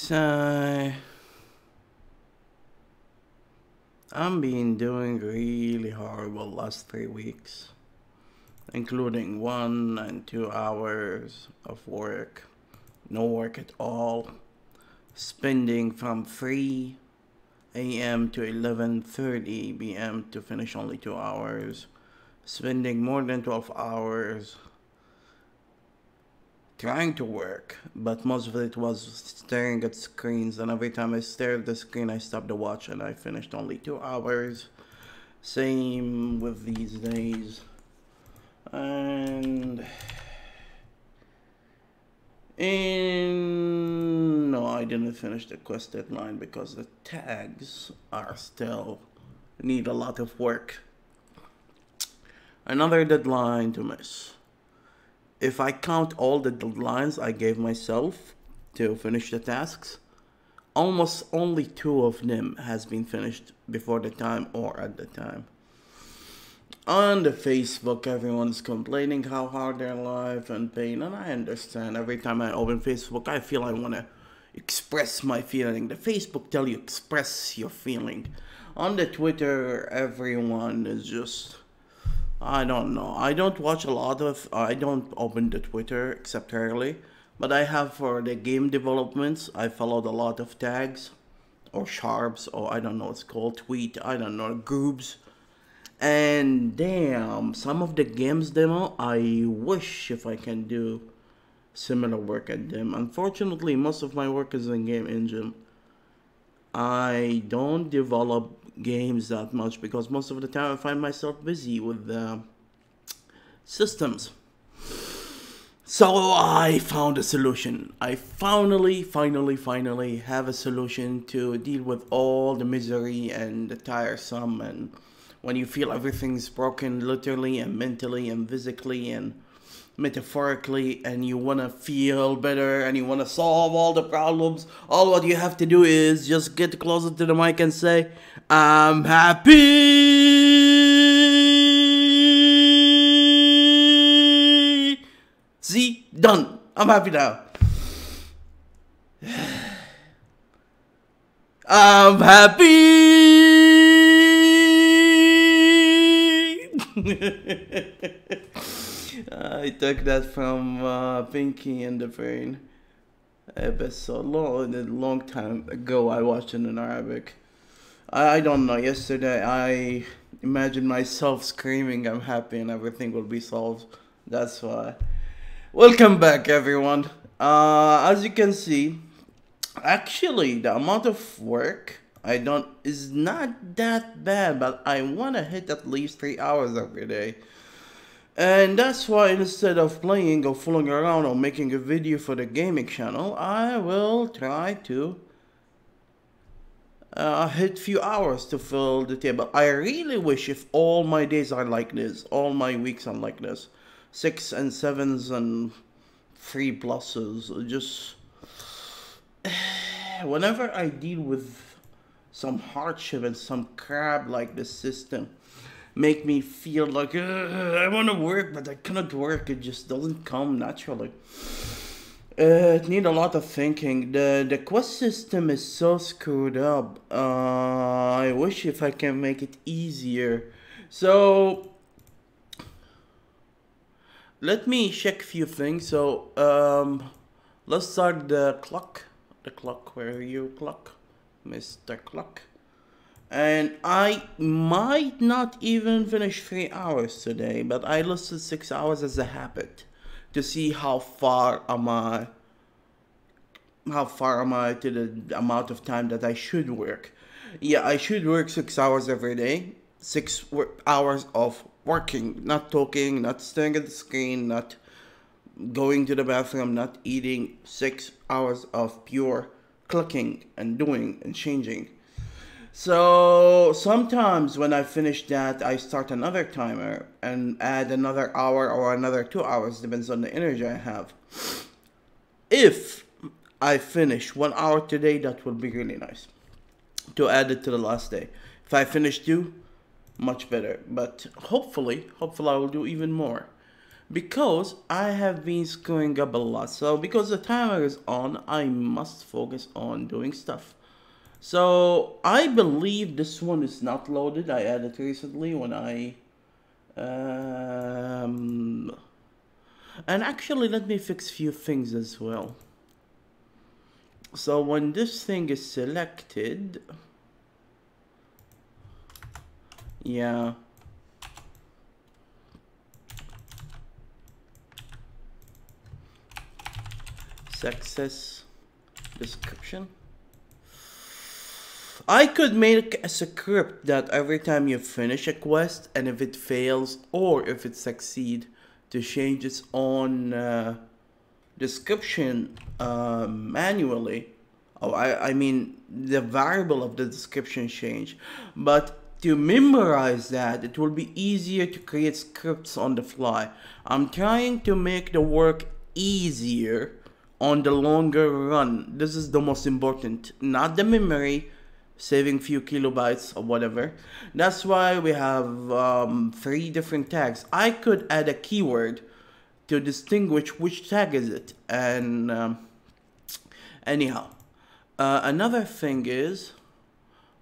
So I'm been doing really horrible last 3 weeks, including 1 and 2 hours of work, no work at all, spending from 3 a.m. to 11:30 p.m. to finish only 2 hours, spending more than 12 hours trying to work, but most of it was staring at screens, and every time I stared at the screen I stopped the watch and I finished only 2 hours. Same with these days. And no, I didn't finish the quest deadline because the tags are still need a lot of work. Another deadline to miss. If I count all the deadlines I gave myself to finish the tasks, almost only 2 of them has been finished before the time or at the time. On the Facebook, everyone's complaining how hard their life and pain, and I understand. Every time I open Facebook, I feel I want to express my feeling. The Facebook tell you express your feeling. On the Twitter, everyone is just, I don't know. I don't open the Twitter except rarely, but I have for the game developments. I followed a lot of tags or sharps or I don't know what's called tweet. I don't know groups. And damn, some of the games demo, I wish if I can do similar work at them. Unfortunately, most of my work is in game engine. I don't develop games that much because most of the time I find myself busy with the systems. So I found a solution. I finally have a solution to deal with all the misery and the tiresome, and when you feel everything's broken literally and mentally and physically and metaphorically, and you want to feel better and you want to solve all the problems, all what you have to do is just get closer to the mic and say, I'm happy. See, done. I'm happy now. I'm happy. I took that from Pinky and the Brain episode. A long time ago I watched it in Arabic. I don't know, yesterday I imagined myself screaming I'm happy and everything will be solved. That's why. Welcome back everyone. As you can see, actually the amount of work I don't is not that bad, but I want to hit at least 3 hours every day. And that's why instead of playing or fooling around or making a video for the gaming channel, I will try to hit few hours to fill the table. I really wish if all my days are like this, all my weeks are like this. 6 and 7s and 3 pluses. Just whenever I deal with some hardship and some crap like the system, make me feel like I want to work, but I cannot work. It just doesn't come naturally. It need a lot of thinking. The quest system is so screwed up. I wish if I can make it easier. So let me check a few things. So let's start the clock. The clock. Where are you, clock? Mr. Clock. And I might not even finish 3 hours today, but I listed 6 hours as a habit to see how far am I to the amount of time that I should work. Yeah, I should work 6 hours every day. 6 hours of working, not talking, not staring at the screen, not going to the bathroom, not eating. 6 hours of pure clicking and doing and changing. So sometimes when I finish that, I start another timer and add another hour or another 2 hours, depends on the energy I have. If I finish 1 hour today, that would be really nice to add it to the last day. If I finish 2, much better. But hopefully I will do even more. because I have been screwing up a lot. So because the timer is on, I must focus on doing stuff. So I believe this one is not loaded. I added recently when I and actually let me fix few things as well. So when this thing is selected, yeah, success description. I could make a script that every time you finish a quest and if it fails or if it succeeds to change its own description manually. Oh, I mean the variable of the description change, but to memorize that it will be easier to create scripts on the fly. I'm trying to make the work easier on the longer run. This is the most important, not the memory, saving few kilobytes or whatever. That's why we have 3 different tags. I could add a keyword to distinguish which tag is it. And anyhow, another thing is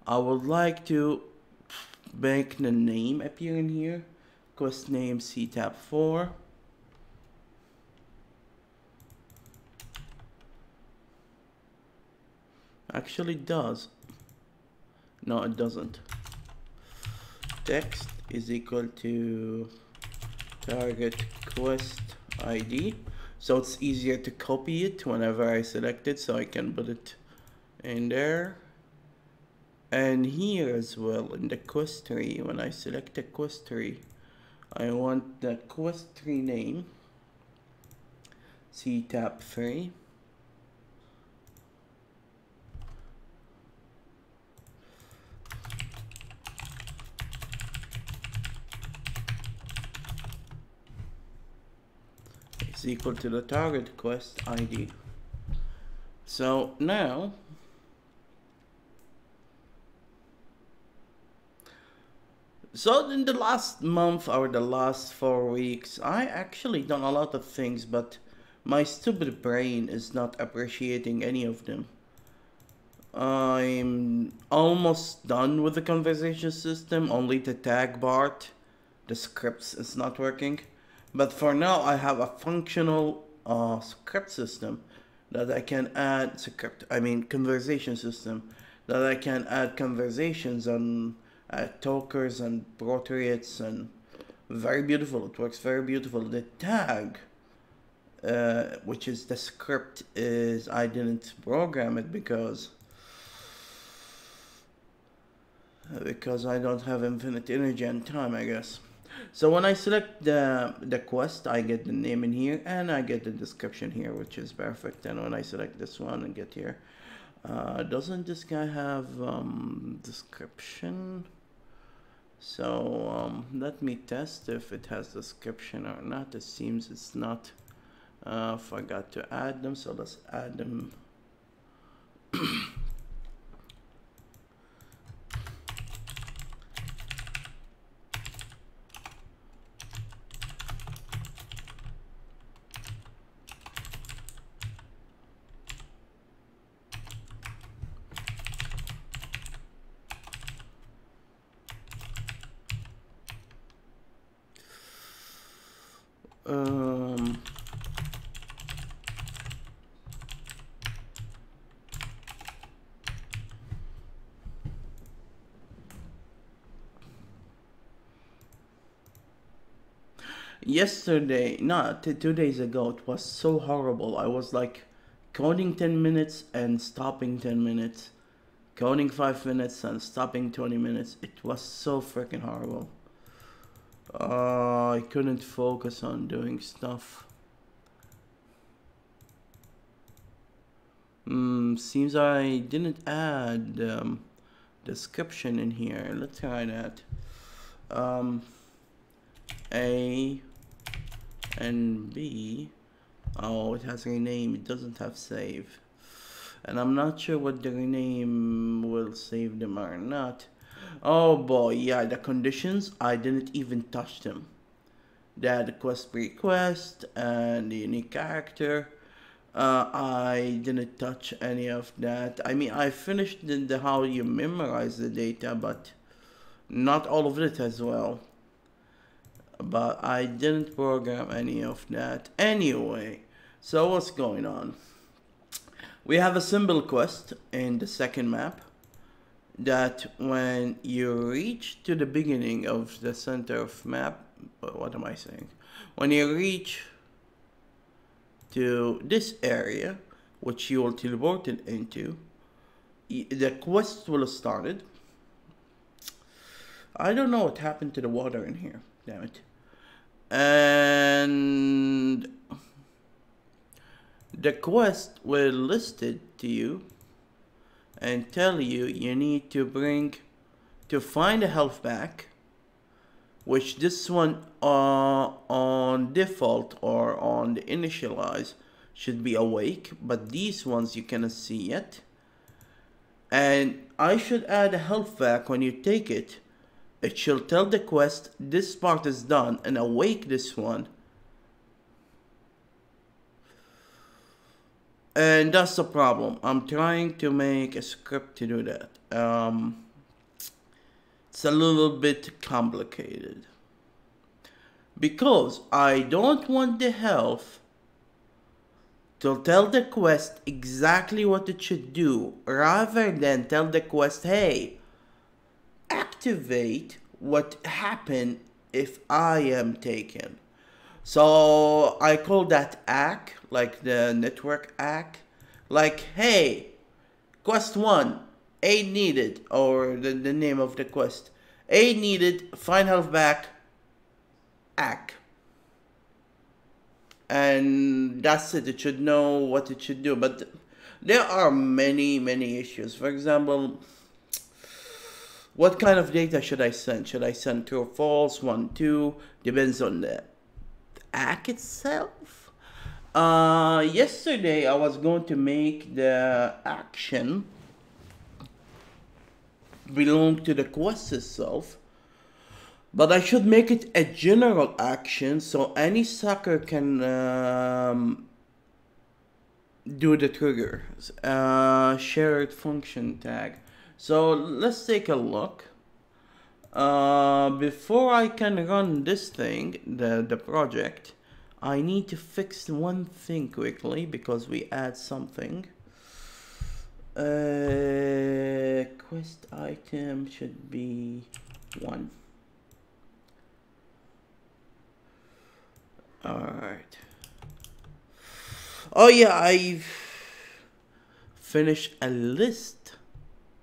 I would like to make the name appear in here. Quest name tab 4. Actually it does. No, it doesn't. Text is equal to target quest ID. So it's easier to copy it whenever I select it, so I can put it in there. And here as well in the quest tree, when I select a quest tree, I want the quest tree name tab 3. Is equal to the target quest ID. So now in the last month or the last 4 weeks, I actually done a lot of things, but my stupid brain is not appreciating any of them. I'm almost done with the conversation system, only the tag part, the scripts is not working. But for now, I have a functional script system that I can add conversation system that I can add conversations on talkers and portraits, and very beautiful. It works very beautiful. The tag, which is the script, is I didn't program it because I don't have infinite energy and time, I guess. So when I select the quest, I get the name in here and I get the description here, which is perfect. And when I select this one and get here, doesn't this guy have description? So let me test if it has description or not. It seems it's not. Forgot to add them, so let's add them. Yesterday, no, 2 days ago, it was so horrible. I was like counting 10 minutes and stopping 10 minutes, counting 5 minutes and stopping 20 minutes. It was so freaking horrible. I couldn't focus on doing stuff. Seems I didn't add description in here. Let's try that. A and B. Oh, it has rename. It doesn't have save. And I'm not sure what the rename will save them or not. Oh boy, yeah, the conditions, I didn't even touch them. the quest request and the unique character. I didn't touch any of that. I mean, I finished the how you memorize the data, but not all of it as well. But I didn't program any of that anyway. So what's going on? We have a symbol quest in the second map that when you reach to the beginning of the center of map, what am I saying? When you reach to this area, which you will teleport it into, the quest will have started. I don't know what happened to the water in here, damn it. And the quest will list it to you and tell you you need to find a health pack, which this one on default or on the initialize should be awake, but these ones you cannot see yet. And I should add a health pack. When you take it, it shall tell the quest this part is done and awake this one. And that's the problem. I'm trying to make a script to do that. It's a little bit complicated. Because I don't want the health to tell the quest exactly what it should do, rather than tell the quest, hey, activate what happened if I am taken. So I call that ACK, like the network ACK. Like, hey, quest 1, aid needed, or the name of the quest. Aid needed, find health back, ACK. And that's it. It should know what it should do. But there are many issues. For example, what kind of data should I send? Should I send true or false, 1, 2? Depends on the ACK itself. Yesterday I was going to make the action belong to the quest itself, but I should make it a general action so any sucker can do the trigger. Shared function tag. So let's take a look. Before I can run this thing, the project, I need to fix one thing quickly because we add something. Quest item should be 1. Alright. Oh yeah, I've finished a list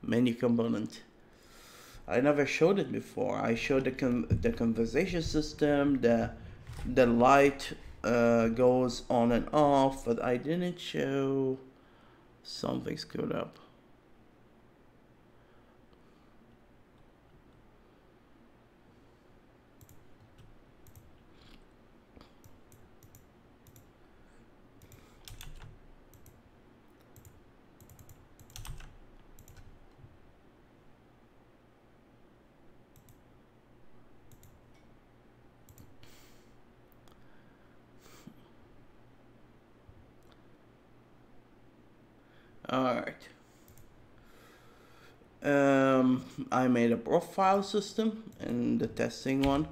menu component. I never showed it before. I showed the conversation system, the light goes on and off, but I didn't show something screwed up. Alright. I made a profile system in the testing one,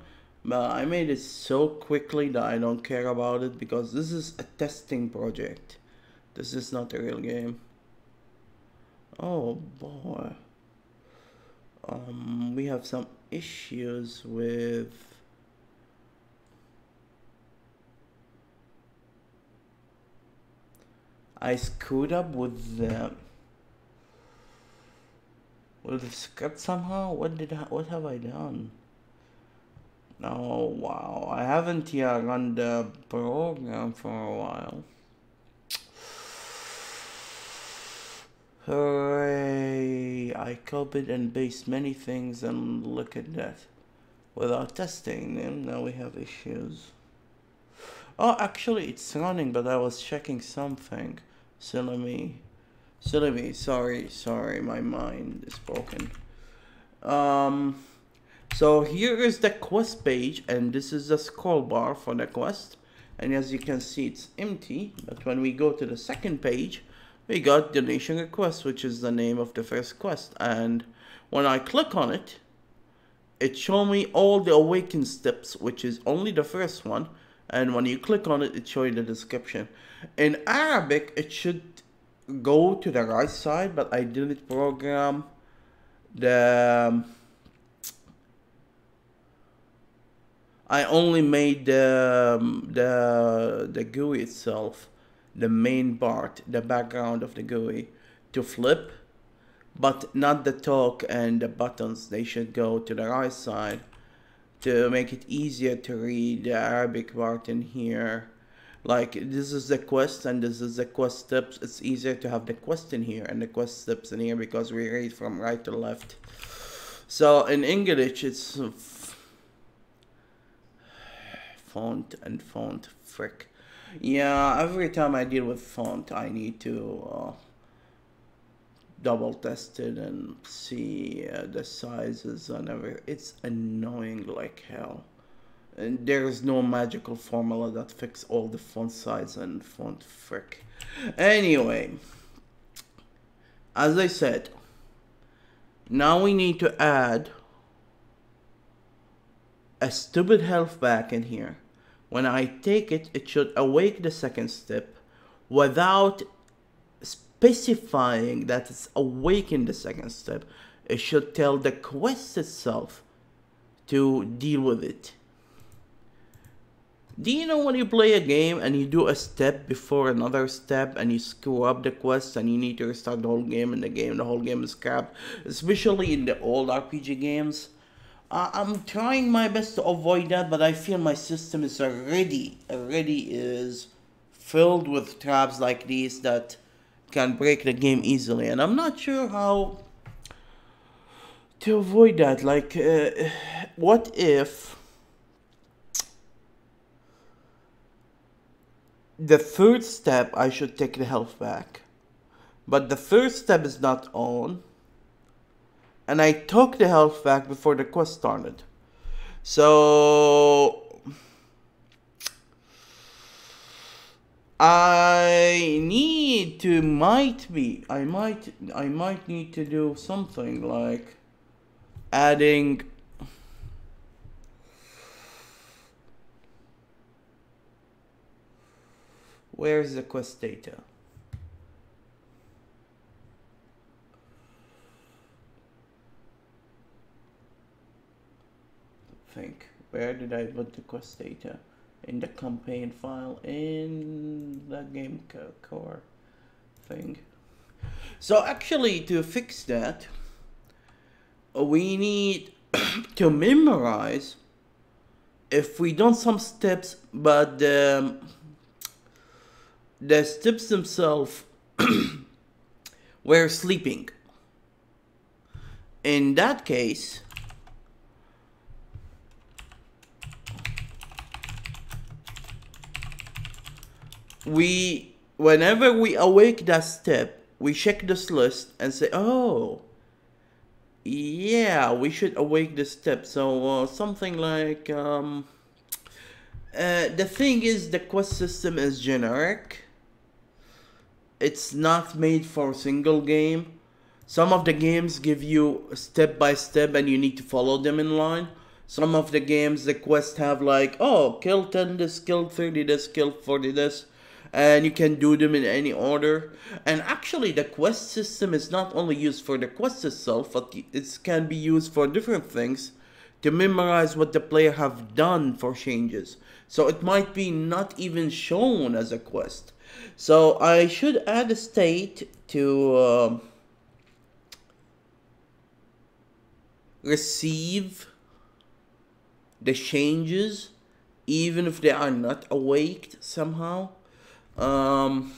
but I made it so quickly that I don't care about it because this is a testing project. This is not a real game. Oh boy. We have some issues with I screwed up with the script somehow. What have I done? Oh wow, I haven't run the program for a while. Hooray! I copied and pasted many things and look at that. Without testing them, now we have issues. Oh, actually it's running, but I was checking something. Silly me, sorry, my mind is broken. So here is the quest page, and this is the scroll bar for the quest. And as you can see, it's empty. But when we go to the second page, we got donation request, which is the name of the first quest. And when I click on it, it shows me all the awaken steps, which is only the first one. And when you click on it, it shows you the description. In Arabic, it should go to the right side, but I didn't program the... I only made the GUI itself, the main part, the background of the GUI, to flip, but not the talk and the buttons. They should go to the right side to make it easier to read the Arabic part in here. Like, this is the quest and this is the quest steps. It's easier to have the quest in here and the quest steps in here because we read from right to left. So in English, it's font and font frick. Yeah, every time I deal with font, I need to double test it and see the sizes and everything. It's annoying like hell. And there is no magical formula that fix all the font size and font frick. Anyway, as I said, now we need to add a stupid health back in here. When I take it, it should awake the second step without specifying that it's awakened the second step. It should tell the quest itself to deal with it. Do you know when you play a game and you do a step before another step and you screw up the quest and you need to restart the whole game and the whole game is crap, especially in the old RPG games? I'm trying my best to avoid that, but I feel my system is already is filled with traps like these that can break the game easily, and I'm not sure how to avoid that. Like, what if the third step I should take the health back, but the first step is not on, and I took the health back before the quest started. So I need to I might need to do something like adding where's the quest data? Where did I put the quest data? In the campaign file in the game core thing. So actually, to fix that, we need to memorize, if we done some steps, but the steps themselves were sleeping. In that case, whenever we awake that step, we check this list and say, oh, yeah, we should awake this step. So something like, the thing is, the quest system is generic. It's not made for a single game. Some of the games give you step by step and you need to follow them in line. Some of the games, the quests have like, oh, kill 10 this, kill 30 this, kill 40 this. And you can do them in any order. And actually, the quest system is not only used for the quest itself, but it can be used for different things to memorize what the player have done for changes. So it might be not even shown as a quest. So I should add a state to receive the changes even if they are not awaked somehow. Damn.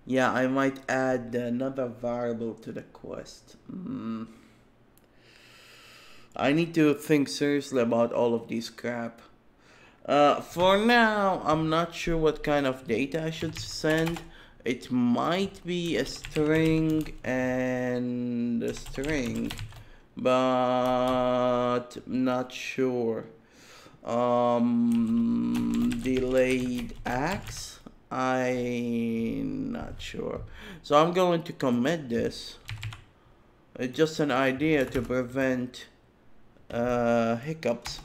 Yeah, I might add another variable to the quest. I need to think seriously about all of these crap. For now, I'm not sure what kind of data I should send. It might be a string and a string, but not sure. Delayed axe, I'm not sure. So I'm going to commit this. It's just an idea to prevent hiccups.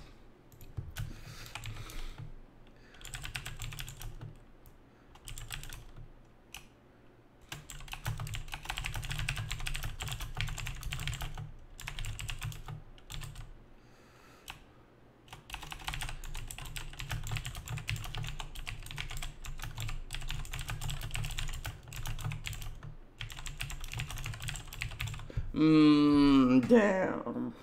Damn.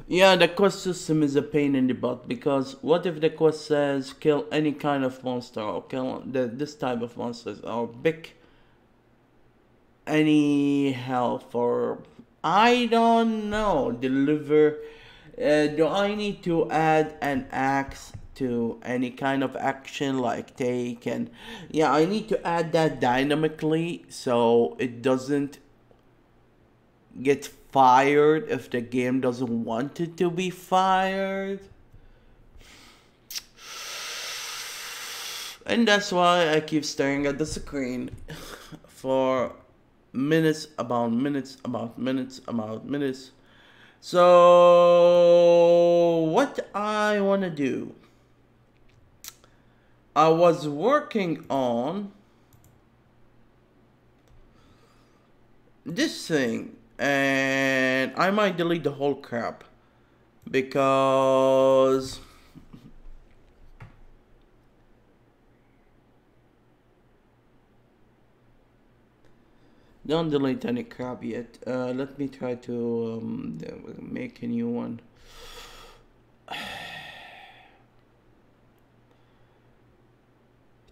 Yeah, the quest system is a pain in the butt, because what if the quest says kill any kind of monster, or kill this type of monsters, or pick any health, or I don't know, deliver. Do I need to add an axe to any kind of action like take? And yeah, I need to add that dynamically so it doesn't get fired if the game doesn't want it to be fired. And that's why I keep staring at the screen for minutes about minutes about minutes about minutes. So what I want to do, I was working on this thing, and I might delete the whole crap because don't delete any crap yet. Let me try to make a new one.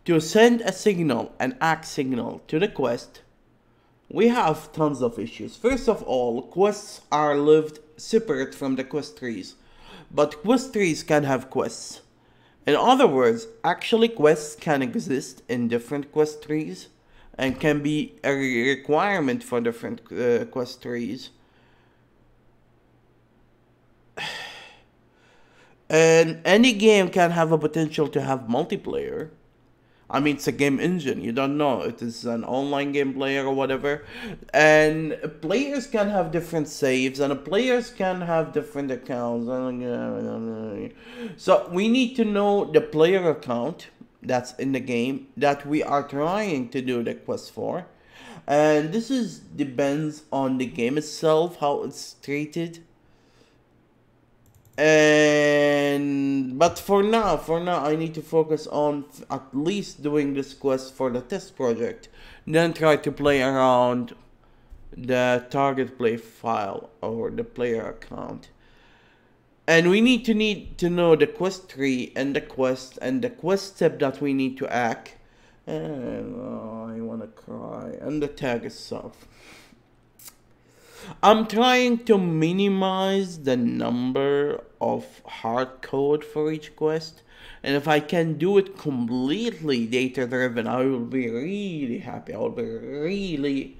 To send a signal, an act signal to the quest, we have tons of issues. First of all, quests are lived separate from the quest trees, but quest trees can have quests. In other words, actually quests can exist in different quest trees and can be a requirement for different quest trees. And any game can have a potential to have multiplayer. I mean, it's a game engine. You don't know. It is an online game player or whatever. And players can have different saves, and players can have different accounts. So we need to know the player account that's in the game that we are trying to do the quest for. And this is depends on the game itself, how it's treated. And but for now I need to focus on at least doing this quest for the test project, then try to play around the target play file or the player account. And we need to know the quest tree and the quest step that we need to act. And I wanna cry. And the tag itself, I'm trying to minimize the number of hard code for each quest, and if I can do it completely data driven, I will be really happy. I will be really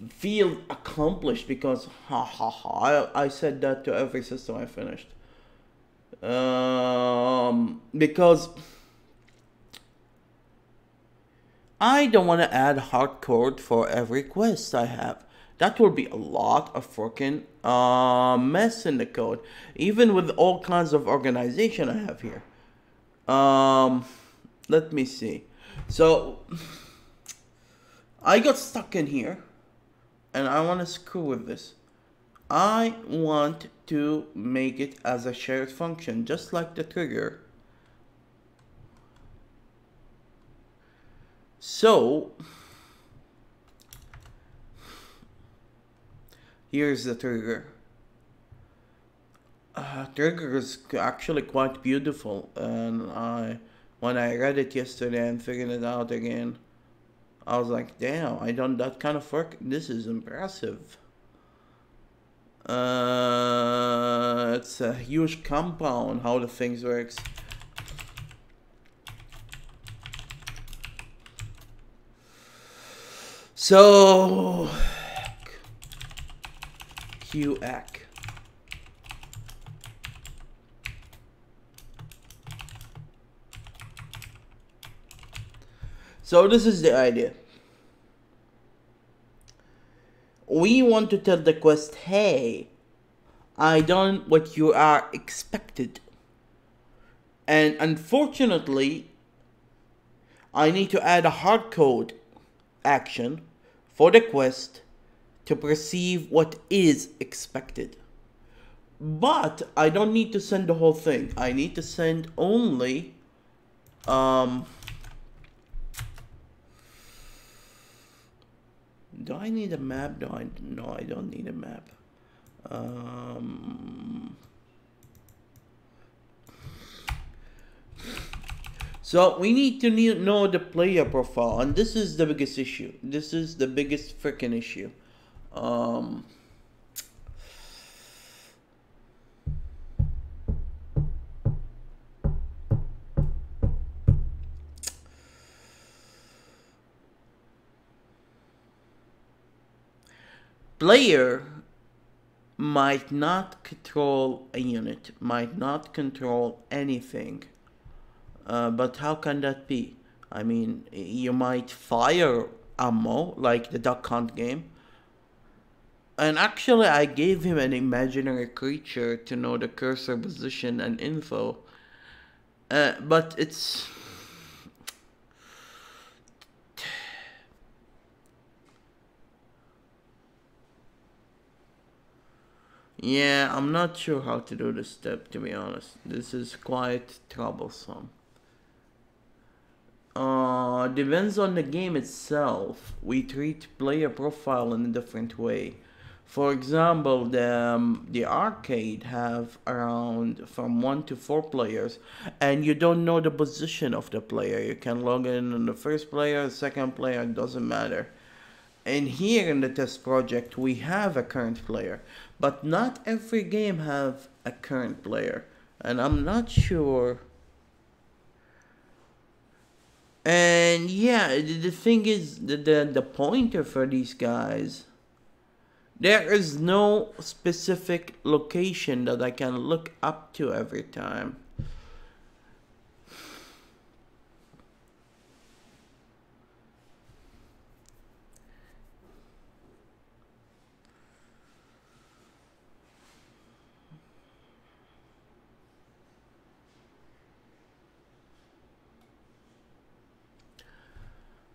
feel accomplished, because I said that to every system I finished. Because I don't want to add hard code for every quest I have. That will be a lot of freaking mess in the code, even with all kinds of organization I have here. Let me see. So I got stuck in here, and I want to screw with this. I want to make it as a shared function, just like the trigger. So here's the trigger. Trigger is actually quite beautiful, and when I read it yesterday and figured it out again, I was like, damn, I done that kind of work. This is impressive. It's a huge compound how the things works. So QAC. So this is the idea. We want to tell the quest, hey, I done what you are expected. And unfortunately, I need to add a hard code action for the quest to perceive what is expected. But I don't need to send the whole thing. I need to send only do I need a map? No, I don't need a map. So we need to know the player profile, and this is the biggest issue. This is the biggest freaking issue. Player might not control a unit, might not control anything. But how can that be? I mean, you might fire ammo like the Duck Hunt game. And actually, I gave him an imaginary creature to know the cursor position and info. But it's... Yeah, I'm not sure how to do this step, to be honest. This is quite troublesome. Depends on the game itself. We treat player profile in a different way. For example, the arcade have around from 1 to 4 players, and you don't know the position of the player. You can log in on the first player, second player, it doesn't matter. And here in the test project, we have a current player, but not every game have a current player, and I'm not sure. And yeah, the thing is, the pointer for these guys, there is no specific location that I can look up to every time.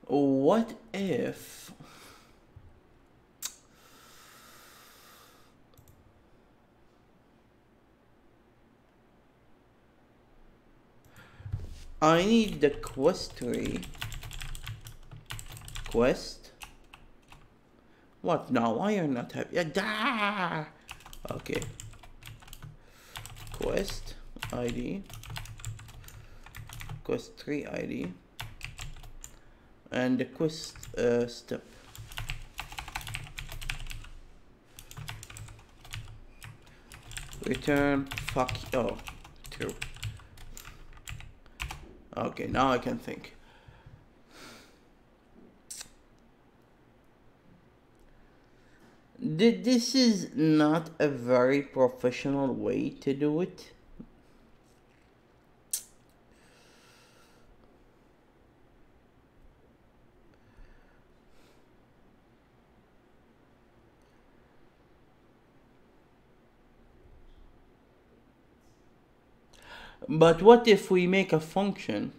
What if I need the quest tree? Quest? What now? Why are you not happy? Okay. Quest ID. Quest tree ID. And the quest step. Return fuck. Oh, true. Okay, now I can think. This is not a very professional way to do it. But what if we make a function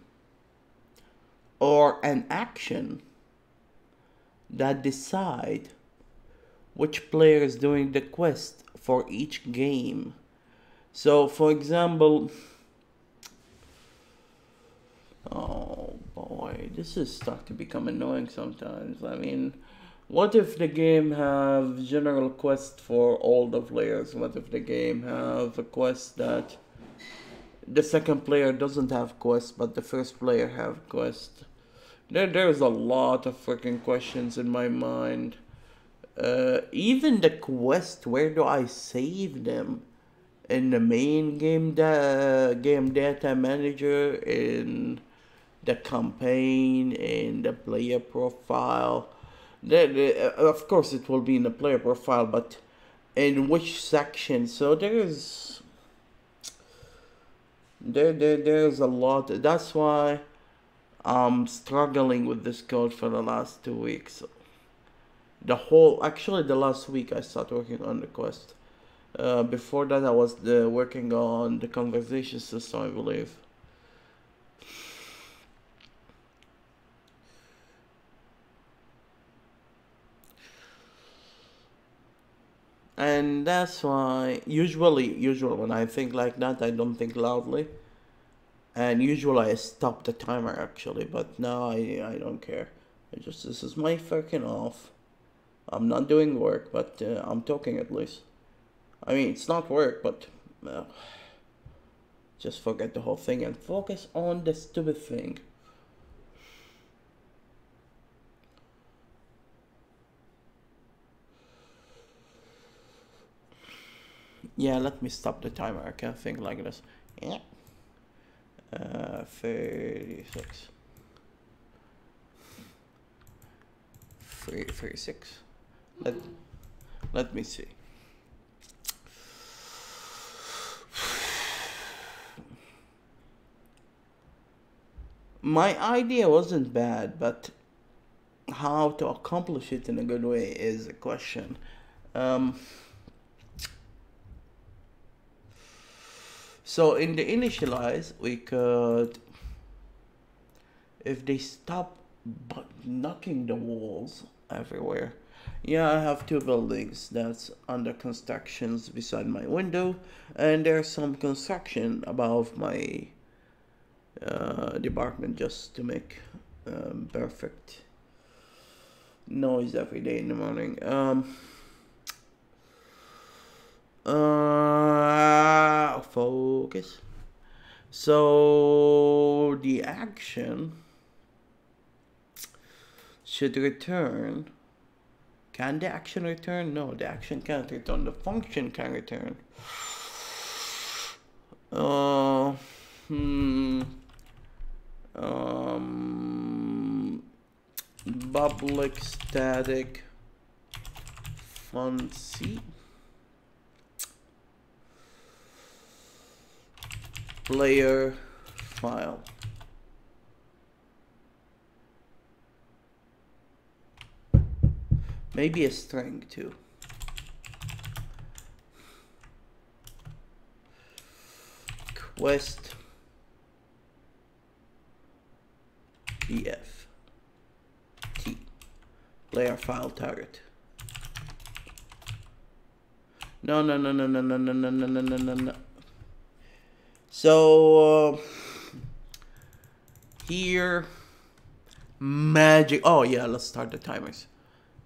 or an action that decide which player is doing the quest for each game? So for example, oh boy, this is starting to become annoying sometimes. I mean, what if the game have general quest for all the players? What if the game have a quest that the second player doesn't have quest, but the first player have quest? There's a lot of freaking questions in my mind. Even the quest, where do I save them? In the main game data manager, in the campaign, in the player profile. Of course, it will be in the player profile, but in which section? So there's a lot. That's why I'm struggling with this code for the last 2 weeks. Actually, the last week I started working on the quest. Before that, I was working on the conversation system, I believe. And that's why usually when I think like that, I don't think loudly. And usually I stop the timer actually, but now I don't care. This is my fucking off. I'm not doing work, but I'm talking at least. I mean, it's not work, but uh, just forget the whole thing and focus on the stupid thing. Yeah, let me stop the timer. I can't think like this. Yeah. 36. 36. Let me see. My idea wasn't bad, but how to accomplish it in a good way is a question. So in the initialize, we could, if they stop knocking the walls everywhere. Yeah, I have two buildings that's under constructions beside my window, and there's some construction above my department just to make perfect noise every day in the morning. Focus. So the action should return. Can the action return? No, the action can't return. The function can return. Public static func player file. Maybe a string too. Quest df t player file target. No. So here magic. Oh yeah, let's start the timers.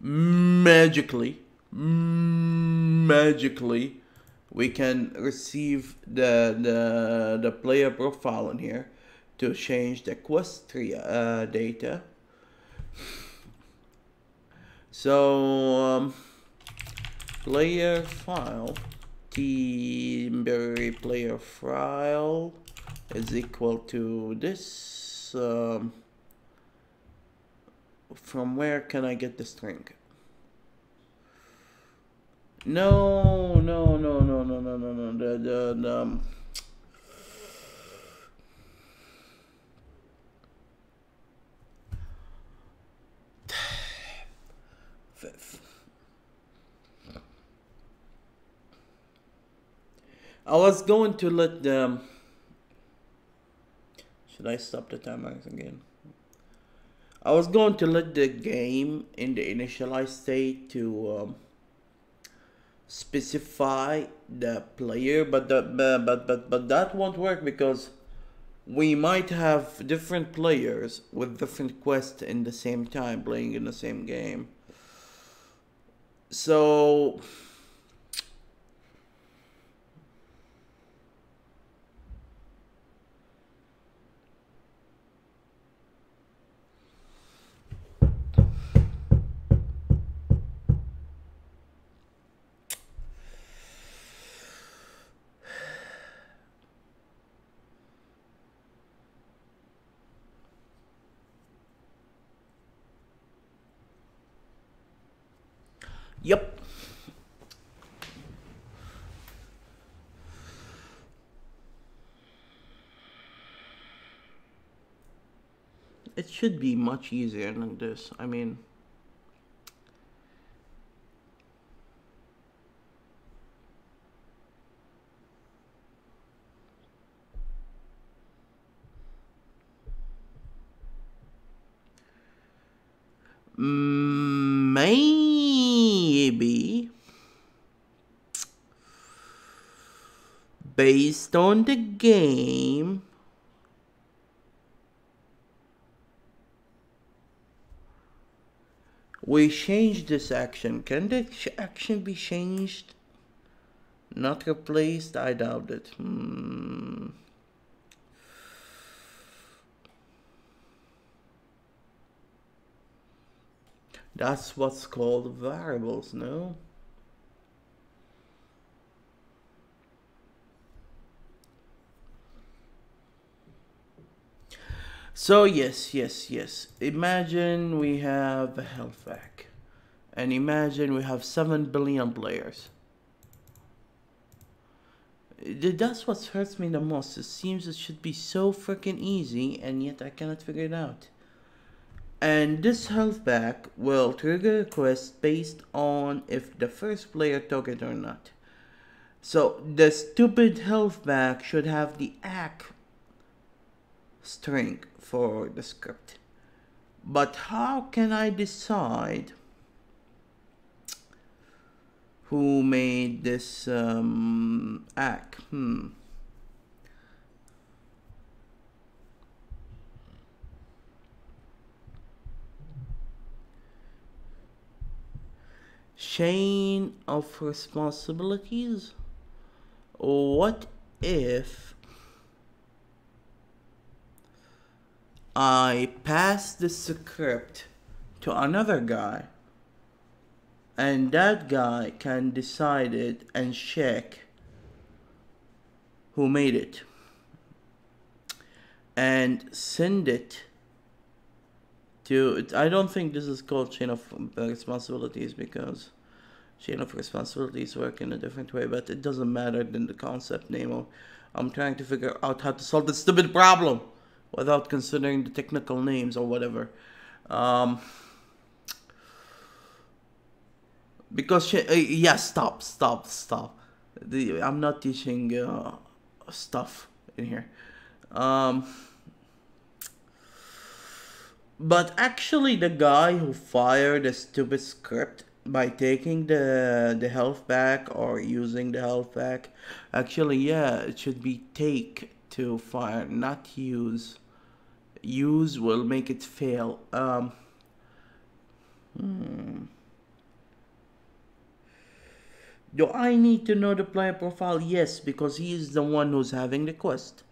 Magically, we can receive the player profile in here to change the quest tree data. So player file temporary player file is equal to this. From where can I get the string? No. I was going to let them. Should I stop the timer again? I was going to let the game in the initialized state to specify the player, but that won't work because we might have different players with different quests in the same time playing in the same game. So Yep. It should be much easier than this. I mean, maybe based on the game, we changed this action. Can the action be changed? Not replaced? I doubt it. That's what's called variables, no? So yes, yes, yes. Imagine we have a health pack. And imagine we have 7 billion players. That's what hurts me the most. It seems it should be so freaking easy, and yet I cannot figure it out. And this health pack will trigger a quest based on if the first player took it or not. So the stupid health pack should have the ACK string for the script. But how can I decide who made this ACK? Chain of responsibilities? What if I pass the script to another guy and that guy can decide it and check who made it and send it to... I don't think this is called chain of responsibilities because chain of responsibilities work in a different way, but it doesn't matter than the concept name. I'm trying to figure out how to solve this stupid problem without considering the technical names or whatever. Because yeah, stop. I'm not teaching stuff in here. But actually, the guy who fired the stupid script by taking the health pack or using the health pack, actually, yeah, it should be take to fire, not use. Use will make it fail. Do I need to know the player profile? Yes, because he is the one who's having the quest.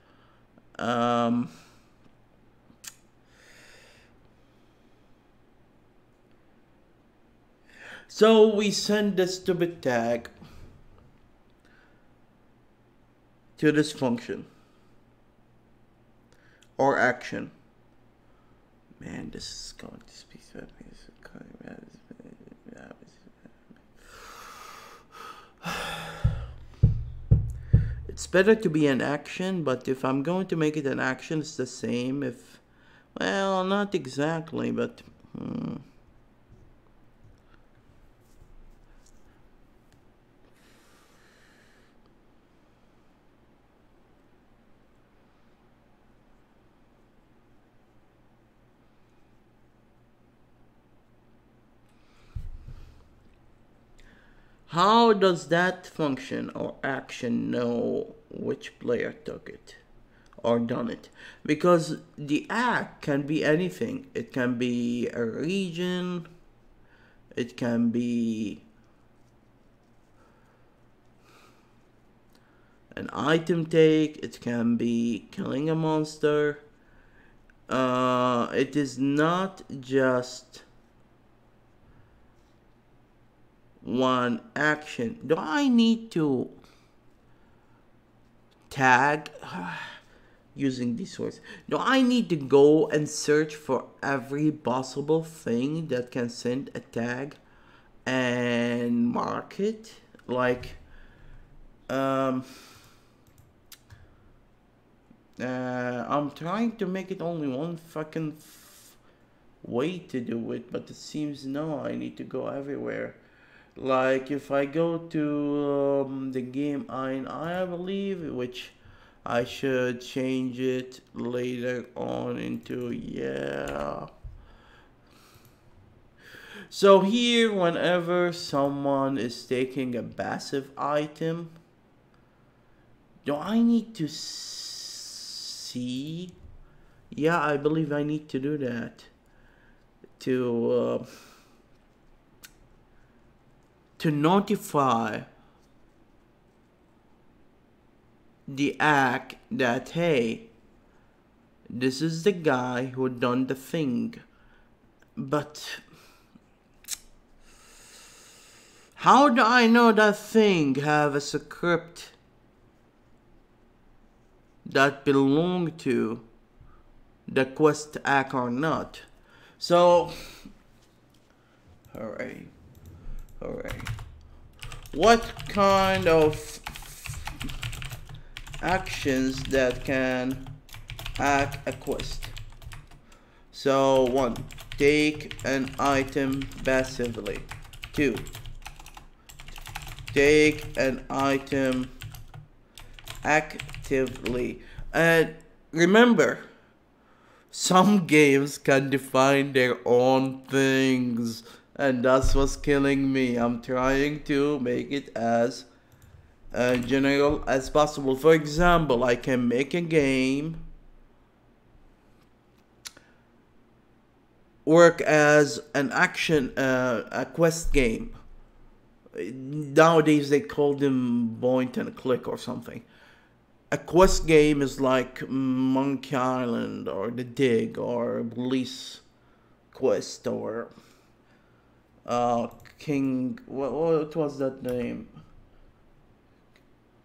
So we send the stupid tag to this function or action. Man, this is going to be so... It's better to be an action, but if I'm going to make it an action, it's the same. If, well, not exactly, but how does that function or action know which player took it or done it? Because the act can be anything. It can be a region, it can be an item take, it can be killing a monster. It is not just one action. Do I need to tag using these words? Do I need to go and search for every possible thing that can send a tag and mark it like I'm trying to make it only one fucking way to do it, but it seems no, I need to go everywhere. Like if I go to the game I believe, which I should change it later on into, yeah. So here, whenever someone is taking a passive item, do I need to see? Yeah, I believe I need to do that to notify the act that, hey, this is the guy who done the thing. But how do I know that thing have a script that belong to the quest act or not? So, alright. What kind of actions that can act a quest? So 1, take an item passively. 2, take an item actively. And remember, some games can define their own things, and that's what's killing me. I'm trying to make it as general as possible. For example, I can make a game work as an action, a quest game. Nowadays they call them point and click or something. A quest game is like Monkey Island or The Dig or Police Quest or King. What was that name?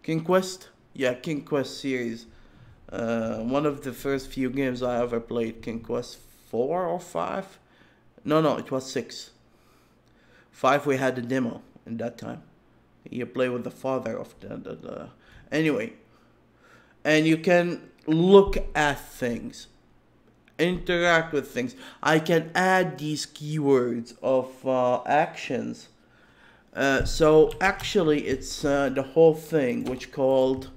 King Quest? Yeah, King Quest series. One of the first few games I ever played, King Quest 4 or 5. No, it was 6. 5 we had the demo in that time. You play with the father of the anyway. And you can look at things, interact with things. I can add these keywords of actions. So actually it's the whole thing, which called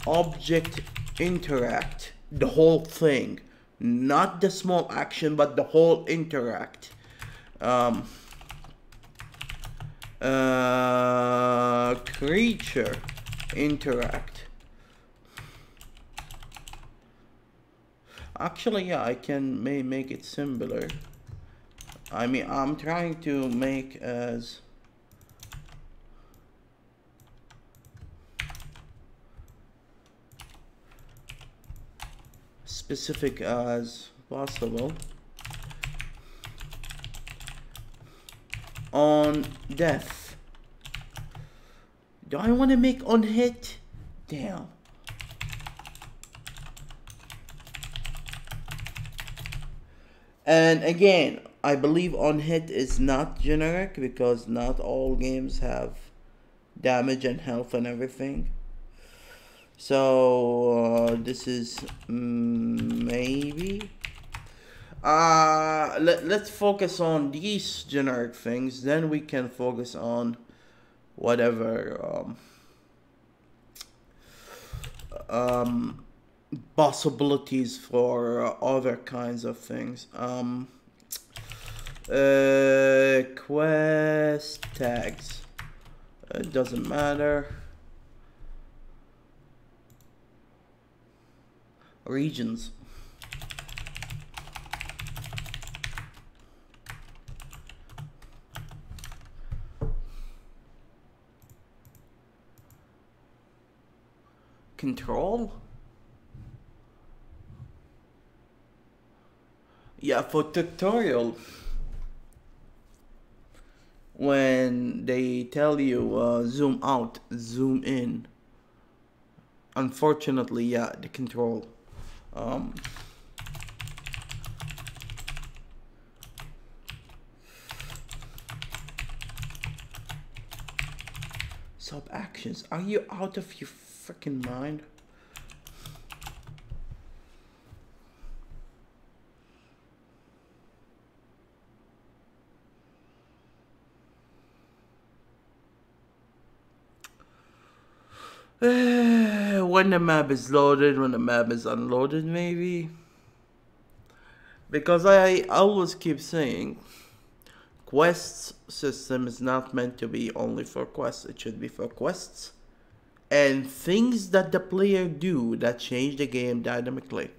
object interact. The whole thing, not the small action, but the whole interact. Creature interact. Actually, yeah, I can make it similar. I mean, I'm trying to make as specific as possible. On death. Do I want to make on hit? Damn. And again, I believe on hit is not generic because not all games have damage and health and everything. So this is maybe. Let's focus on these generic things, then we can focus on whatever possibilities for other kinds of things. Quest tags, it doesn't matter. Regions. Control. Yeah, for tutorial, when they tell you zoom out, zoom in, unfortunately, yeah, the control. Sub actions. Are you out of your freaking mind? When the map is loaded, when the map is unloaded, maybe. Because I always keep saying, quests system is not meant to be only for quests. It should be for quests and things that the player do that change the game dynamically.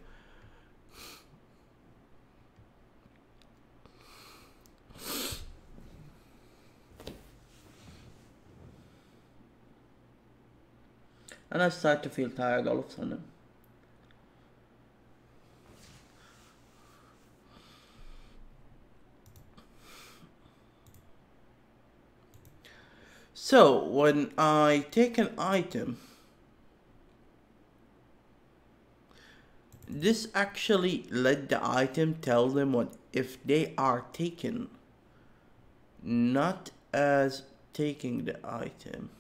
And I start to feel tired all of a sudden. So when I take an item, this actually let the item tell them what if they are taken, not as taking the item,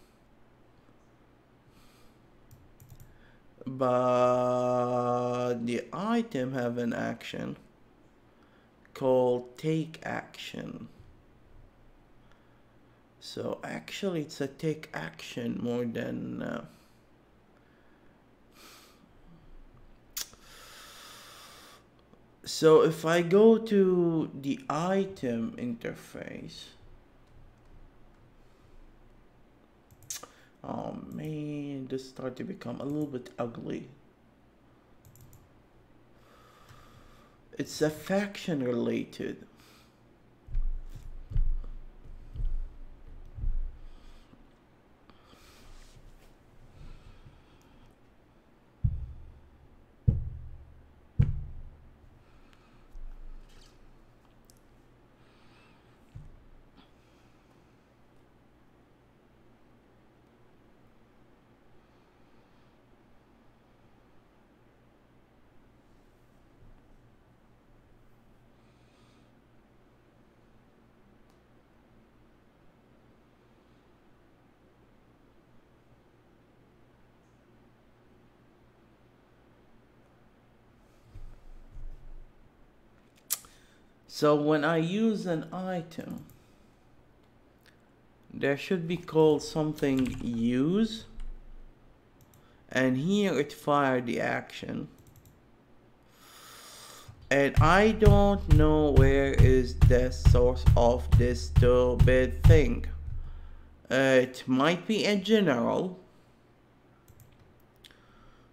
but the item have an action called take action. So actually it's a take action more than so if I go to the item interface, oh man, this started to become a little bit ugly. It's a faction related. So when I use an item, there should be called something use, and here it fired the action. And I don't know where is the source of this stupid thing. It might be a general.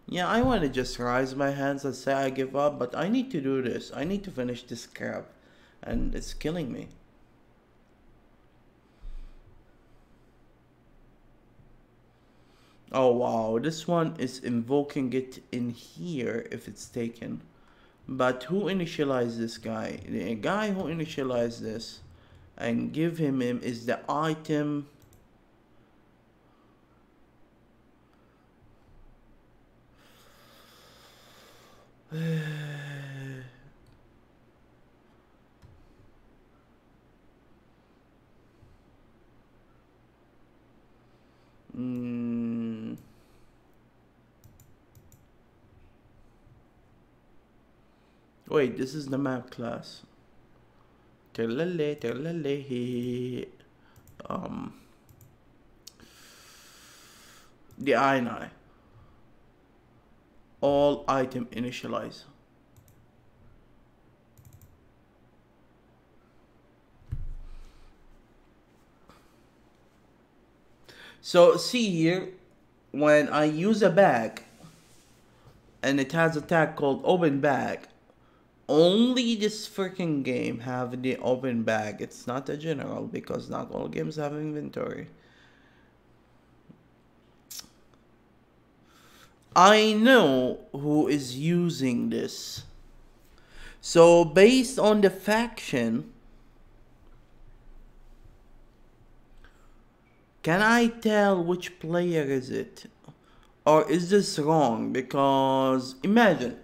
Yeah, I want to just raise my hands and say I give up, but I need to do this. I need to finish this crap, and it's killing me. Oh wow, this one is invoking it in here if it's taken. But who initialized this guy? The guy who initialized this and give him is the item. Wait, this is the map class. Terlele, terlele. The INI. All item initialize. So see here, when I use a bag and it has a tag called open bag, only this freaking game have the open bag. It's not a general because not all games have inventory. I know who is using this. So based on the faction, can I tell which player is it? Or is this wrong? Because imagine.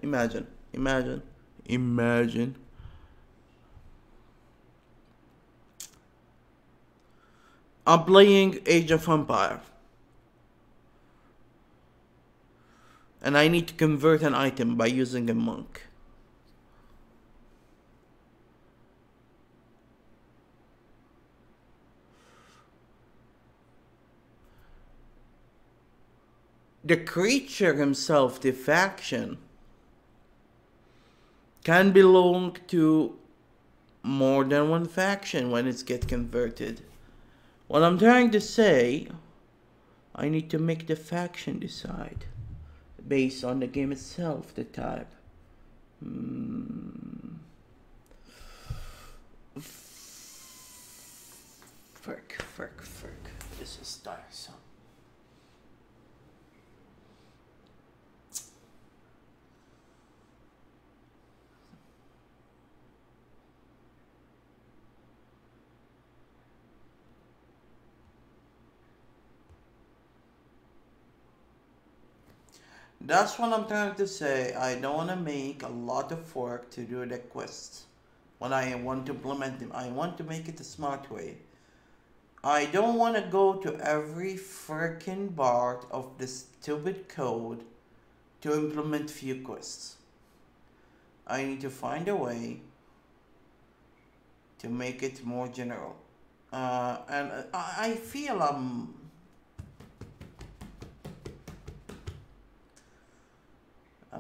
I'm playing Age of Empire. And I need to convert an item by using a monk. The creature himself, the faction, can belong to more than one faction when it gets converted. What I'm trying to say, I need to make the faction decide based on the game itself, the type. Frick. This is tiresome. That's what I'm trying to say. I don't want to make a lot of work to do the quests. When I want to implement them, I want to make it a smart way. I don't want to go to every freaking part of the stupid code to implement few quests. I need to find a way to make it more general. And I feel I'm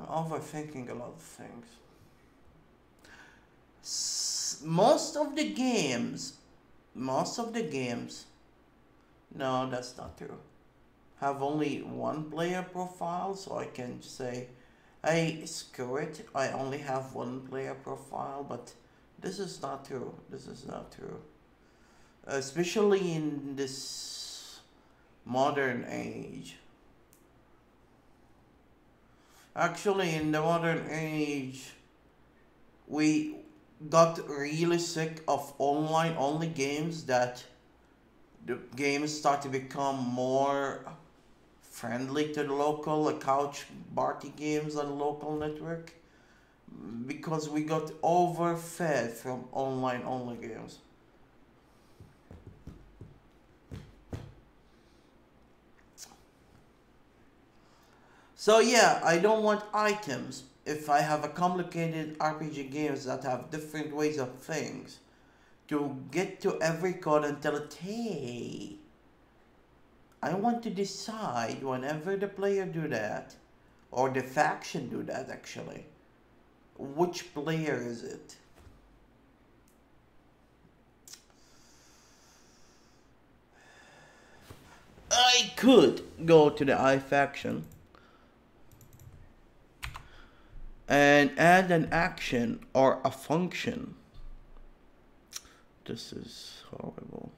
overthinking a lot of things. Most of the games, no, that's not true, have only one player profile, so I can say, hey, screw it, I only have one player profile, but this is not true. Especially in this modern age. Actually, in the modern age, we got really sick of online only games, that the games start to become more friendly to the local couch party games on the local network, because we got overfed from online only games. So yeah, I don't want items if I have a complicated RPG games that have different ways of things to get to every code and tell it, hey, I want to decide whenever the player do that, or the faction do that actually, which player is it? I could go to the I faction and add an action or a function. This is horrible.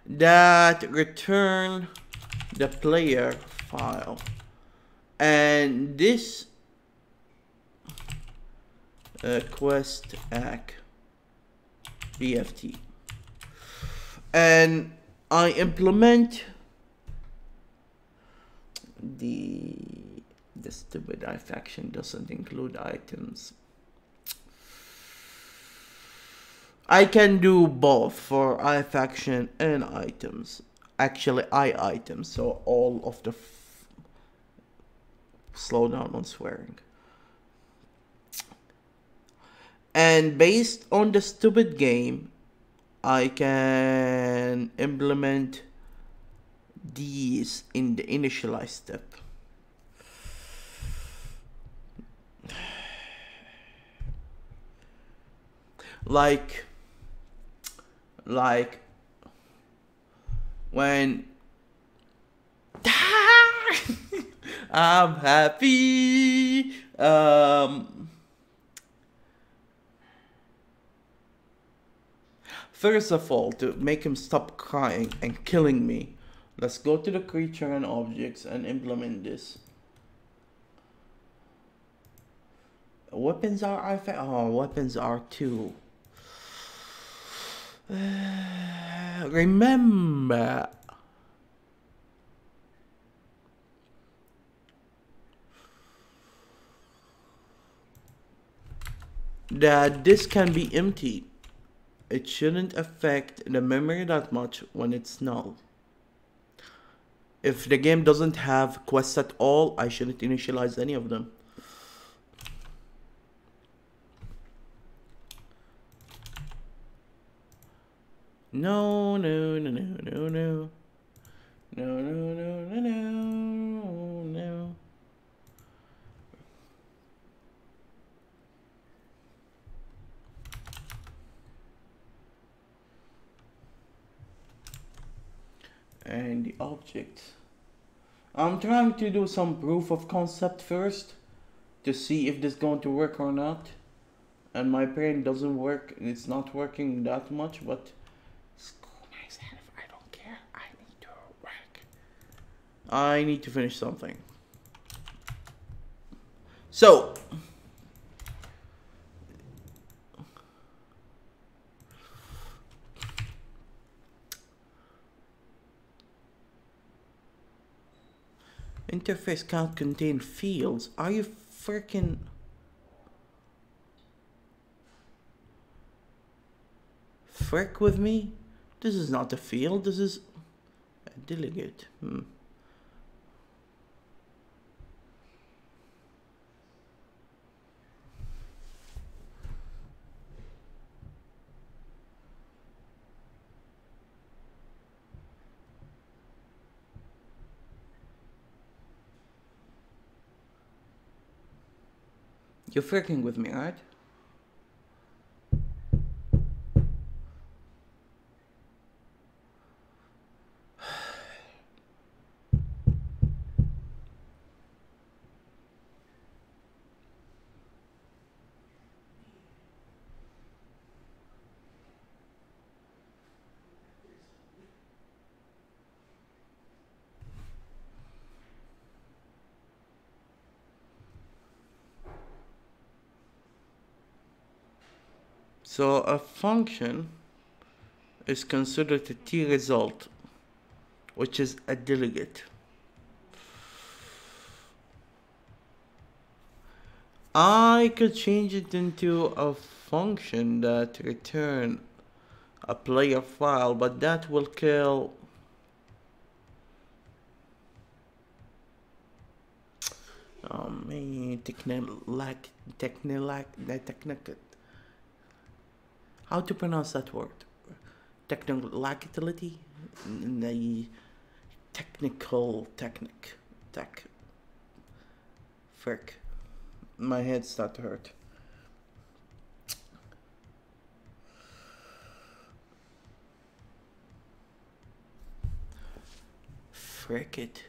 That return the player file, and this quest act BFT, and I implement the stupid I faction doesn't include items. I can do both for I faction and items. Actually, I items, so all of the slow down on swearing. And based on the stupid game, I can implement these in the initialize step. Like when I'm happy, first of all, to make him stop crying and killing me, let's go to the creature and objects and implement this. Weapons are weapons are too. Remember that this can be empty. It shouldn't affect the memory that much when it's null. If the game doesn't have quests at all, I shouldn't initialize any of them. No, no, no, no, no, no. No, no, no, no, no, no. And the object. I'm trying to do some proof of concept first to see if this is going to work or not. And my brain doesn't work. It's not working that much, but screw myself. I don't care. I need to work. I need to finish something. So, interface can't contain fields. Are you freaking... frick with me? This is not a field, this is a delegate. You're freaking with me, right? So a function is considered a T result, which is a delegate. I could change it into a function that return a player file, but that will kill... Oh man, technical. How to pronounce that word? Technicality? The technical tech. Frick. My head started to hurt. Frick it.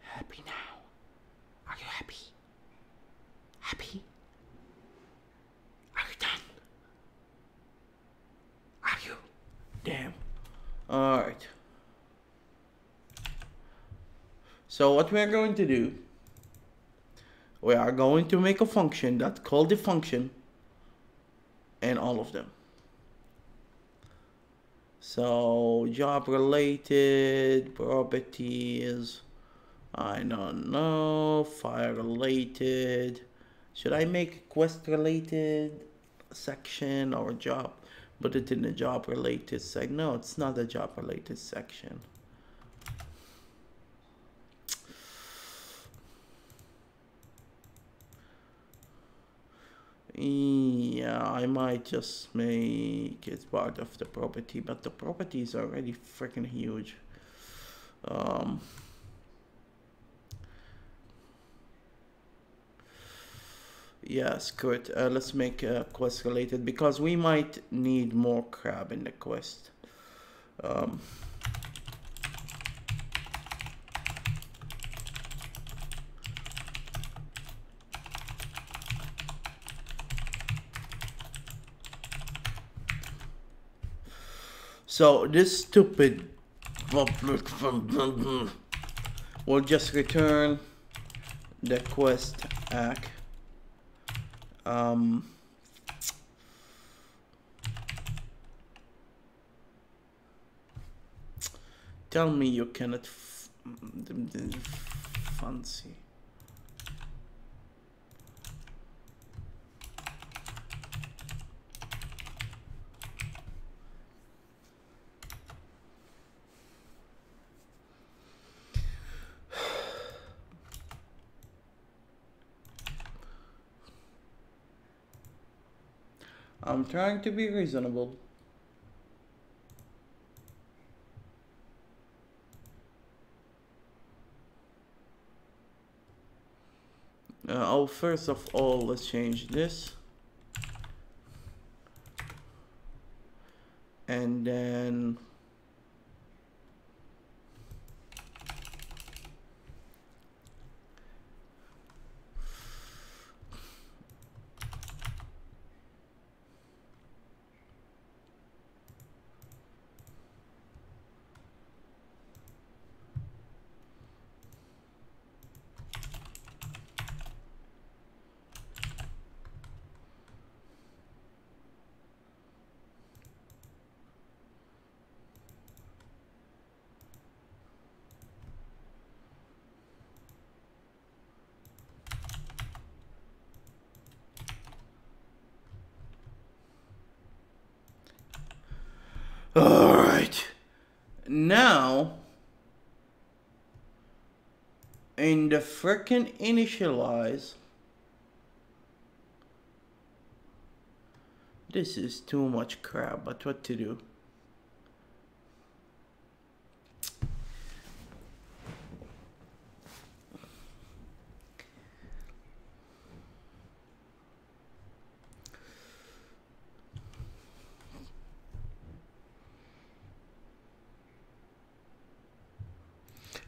Happy now. Are you happy? Happy? Are you done? Are you? Damn. Alright. So what we are going to do, we are going to make a function that called the function and all of them. So job related properties, I don't know, file related. Should I make quest related section or job? Put it in the job related section. No, it's not a job related section. Yeah, I might just make it part of the property, but the property is already freaking huge. Yeah, screw it. Let's make quest related because we might need more crab in the quest. So this stupid public will just return the quest act. Tell me you cannot fancy. I'm trying to be reasonable. Oh, first of all, let's change this. And then alright. Now in the frickin' initialize, this is too much crap, but what to do?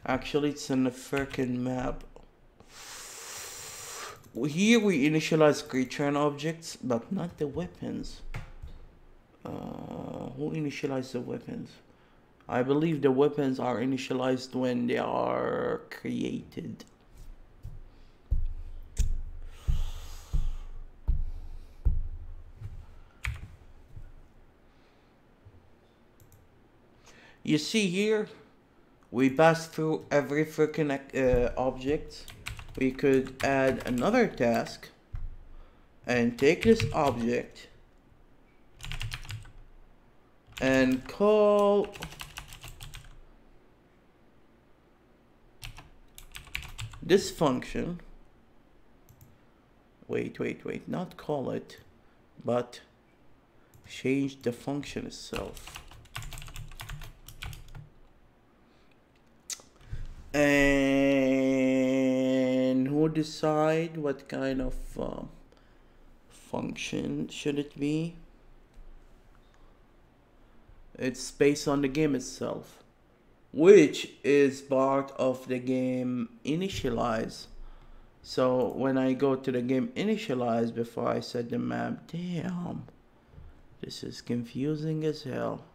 Actually, it's in the frickin' map. Here we initialize creature and objects, but not the weapons. Who initialized the weapons? I believe the weapons are initialized when they are created. You see here, we pass through every freaking object. We could add another task and take this object and call this function. Wait, not call it, but change the function itself. And who decide what kind of function should it be? It's based on the game itself, which is part of the game initialize. So when I go to the game initialize before I set the map, damn, this is confusing as hell.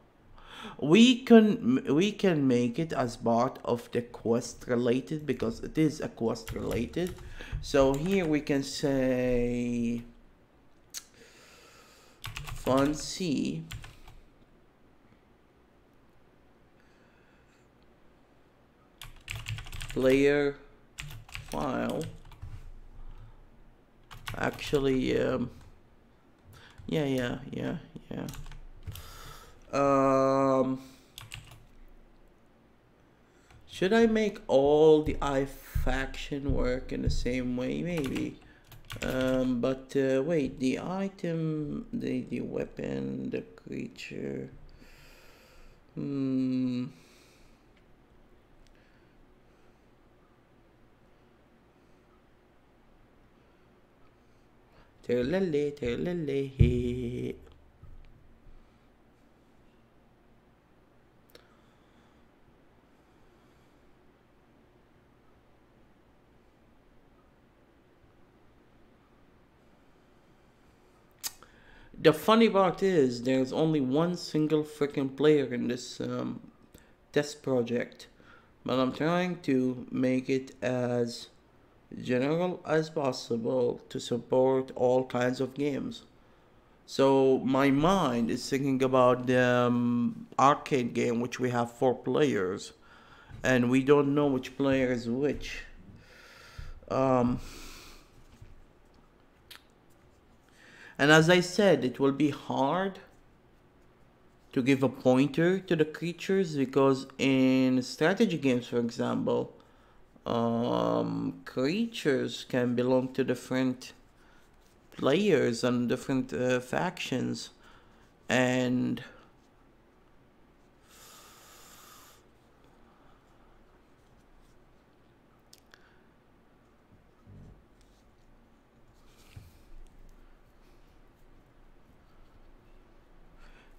We can make it as part of the quest related, because it is a quest related. So here we can say fun C player file. Actually, yeah. Should I make all the I faction work in the same way? Maybe. But wait, the item, the weapon, the creature. Terlele. The funny part is there's only one single freaking player in this test project, but I'm trying to make it as general as possible to support all kinds of games. So my mind is thinking about the arcade game, which we have 4 players, and we don't know which player is which. And as I said, it will be hard to give a pointer to the creatures, because in strategy games, for example, creatures can belong to different players and different factions, and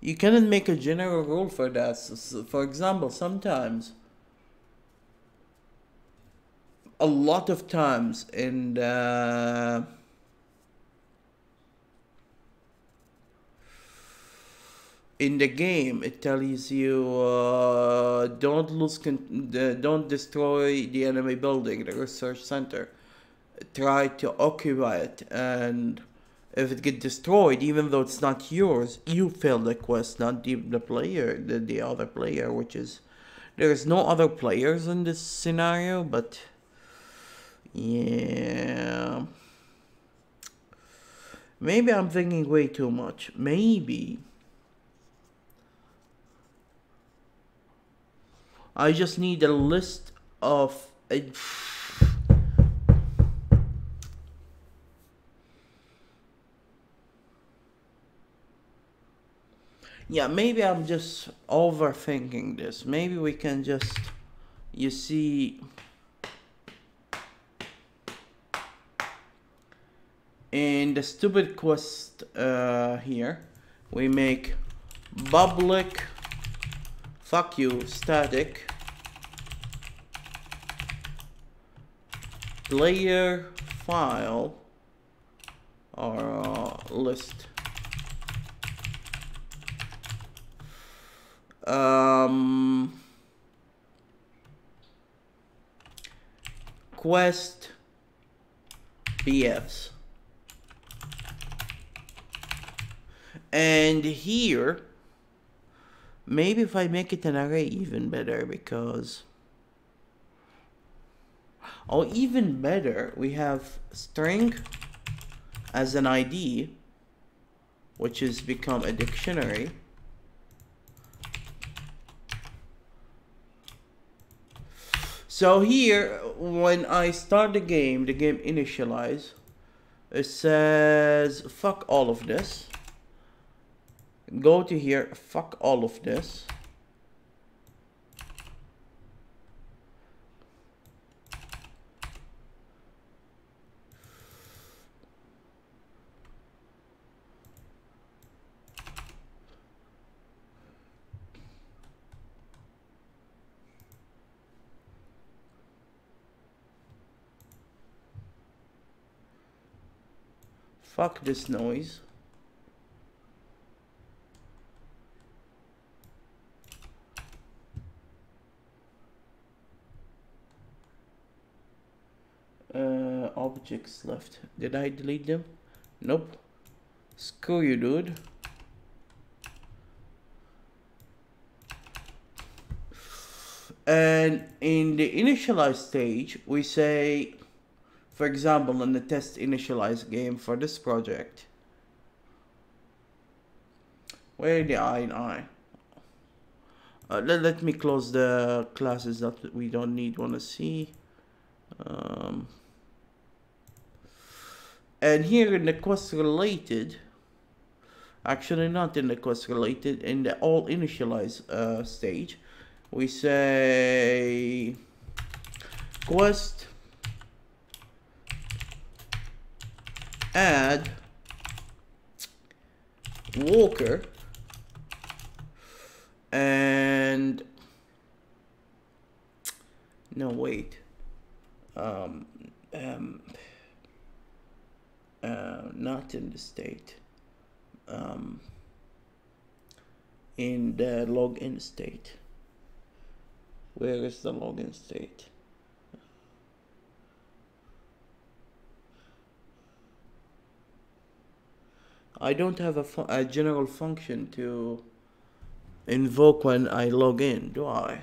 you cannot make a general rule for that. For example, sometimes, a lot of times in the game, it tells you don't destroy the enemy building, the research center. Try to occupy it, and if it gets destroyed, even though it's not yours, you fail the quest, not the player, the other player, which is, there is no other players in this scenario, but yeah, maybe I'm thinking way too much. Maybe I just need a list of yeah, maybe I'm just overthinking this. Maybe we can just, you see, in the stupid quest here, we make public fuck you static player file or list. Quest BFs. And here, maybe if I make it an array, even better, because, or even better, we have string as an ID, which has become a dictionary. So here, when I start the game initialize, it says fuck all of this. Go to here, fuck all of this. Fuck this noise. Objects left. Did I delete them? Nope. Screw you, dude. And in the initialize stage, we say, for example, in the test initialize game for this project, where the I and I? Let me close the classes that we don't need, want to see. And here in the quest related, actually not in the quest related, in the all initialize stage, we say quest add walker, and no, wait, not in the state, in the login state. Where is the login state? I don't have a general function to invoke when I log in, do I?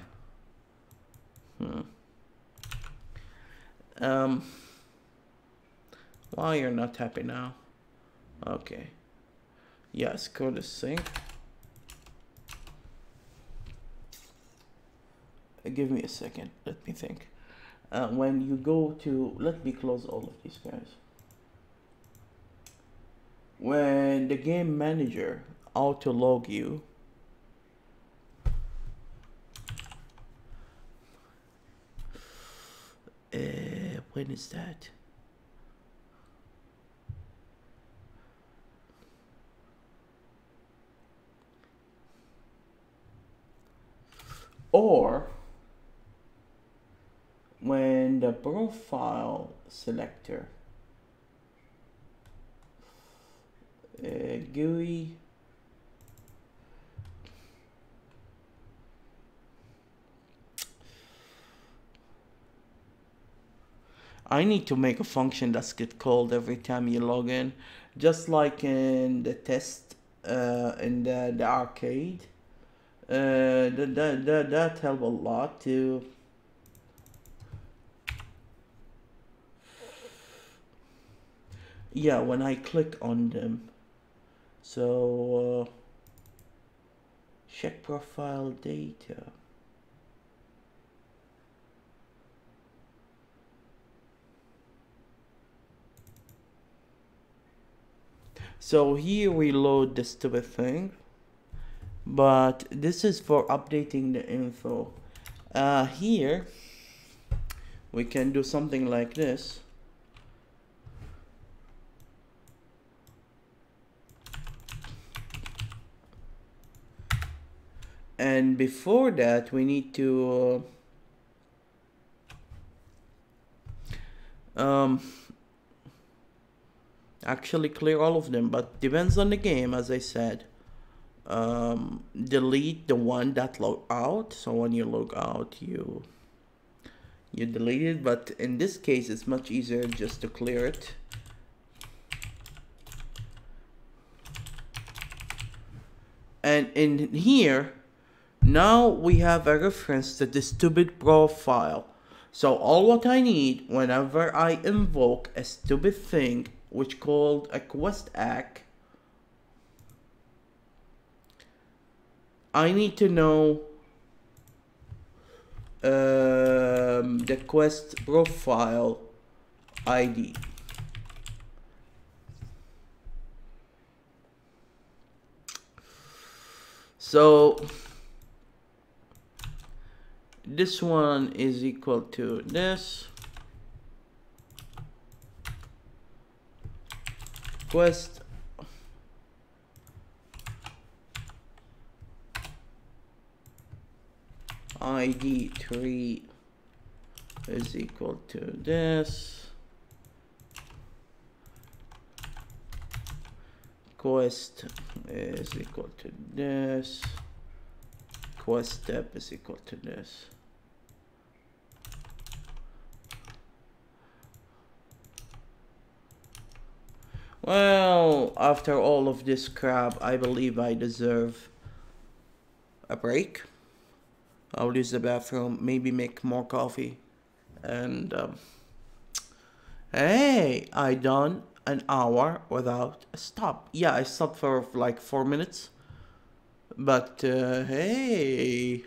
Why you're not happy now? Okay. Yes, code is sync. Give me a second. Let me think. When you go to, let me close all of these guys. when the game manager auto log you, when is that? Or when the profile selector GUI I need to make a function that's get called every time you log in, just like in the test in the arcade. That help a lot to yeah, when I click on them. So check profile data. So here we load the stupid thing, but this is for updating the info. Here we can do something like this. And before that, we need to actually clear all of them, but depends on the game, as I said. Delete the one that log out. So when you log out, you delete it. But in this case, it's much easier just to clear it. And in here, now we have a reference to the stupid profile. So all what I need whenever I invoke a stupid thing, which called a quest act, I need to know the quest profile ID. So this one is equal to this quest ID 3 is equal to this quest is equal to this quest step is equal to this. Well, after all of this crap, I believe I deserve a break. I'll use the bathroom, maybe make more coffee, and hey, I done an hour without a stop. Yeah, I stopped for like 4 minutes, but hey,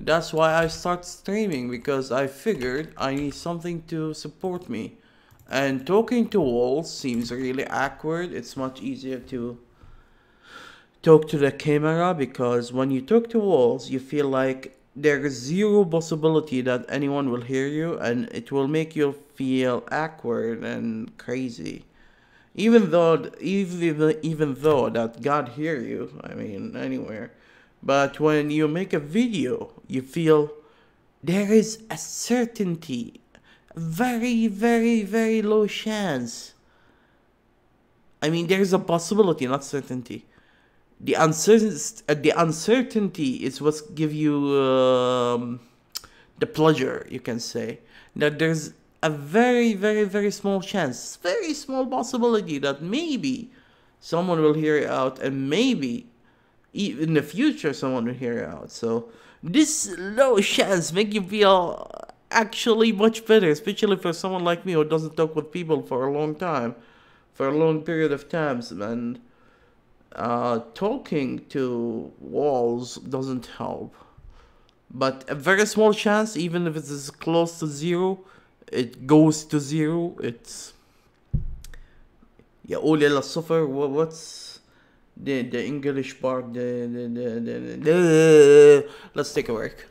that's why I start streaming, because I figured I need something to support me. And talking to walls seems really awkward. It's much easier to talk to the camera, because when you talk to walls, you feel like there is zero possibility that anyone will hear you, and it will make you feel awkward and crazy. Even though that God hear you, I mean, anywhere. But when you make a video, you feel there is a certainty, very, very, very low chance. I mean, there is a possibility, not certainty. The uncertainty is what give you the pleasure, you can say. That there's a very, very, very small chance, very small possibility that maybe someone will hear it out, and maybe in the future someone will hear it out. So this low chance make you feel actually much better, especially for someone like me who doesn't talk with people for a long time, for a long period of times, and talking to walls doesn't help. But a very small chance, even if it is close to zero, it goes to zero. يقول إلى الصفر. What's the English part? Let's take a break.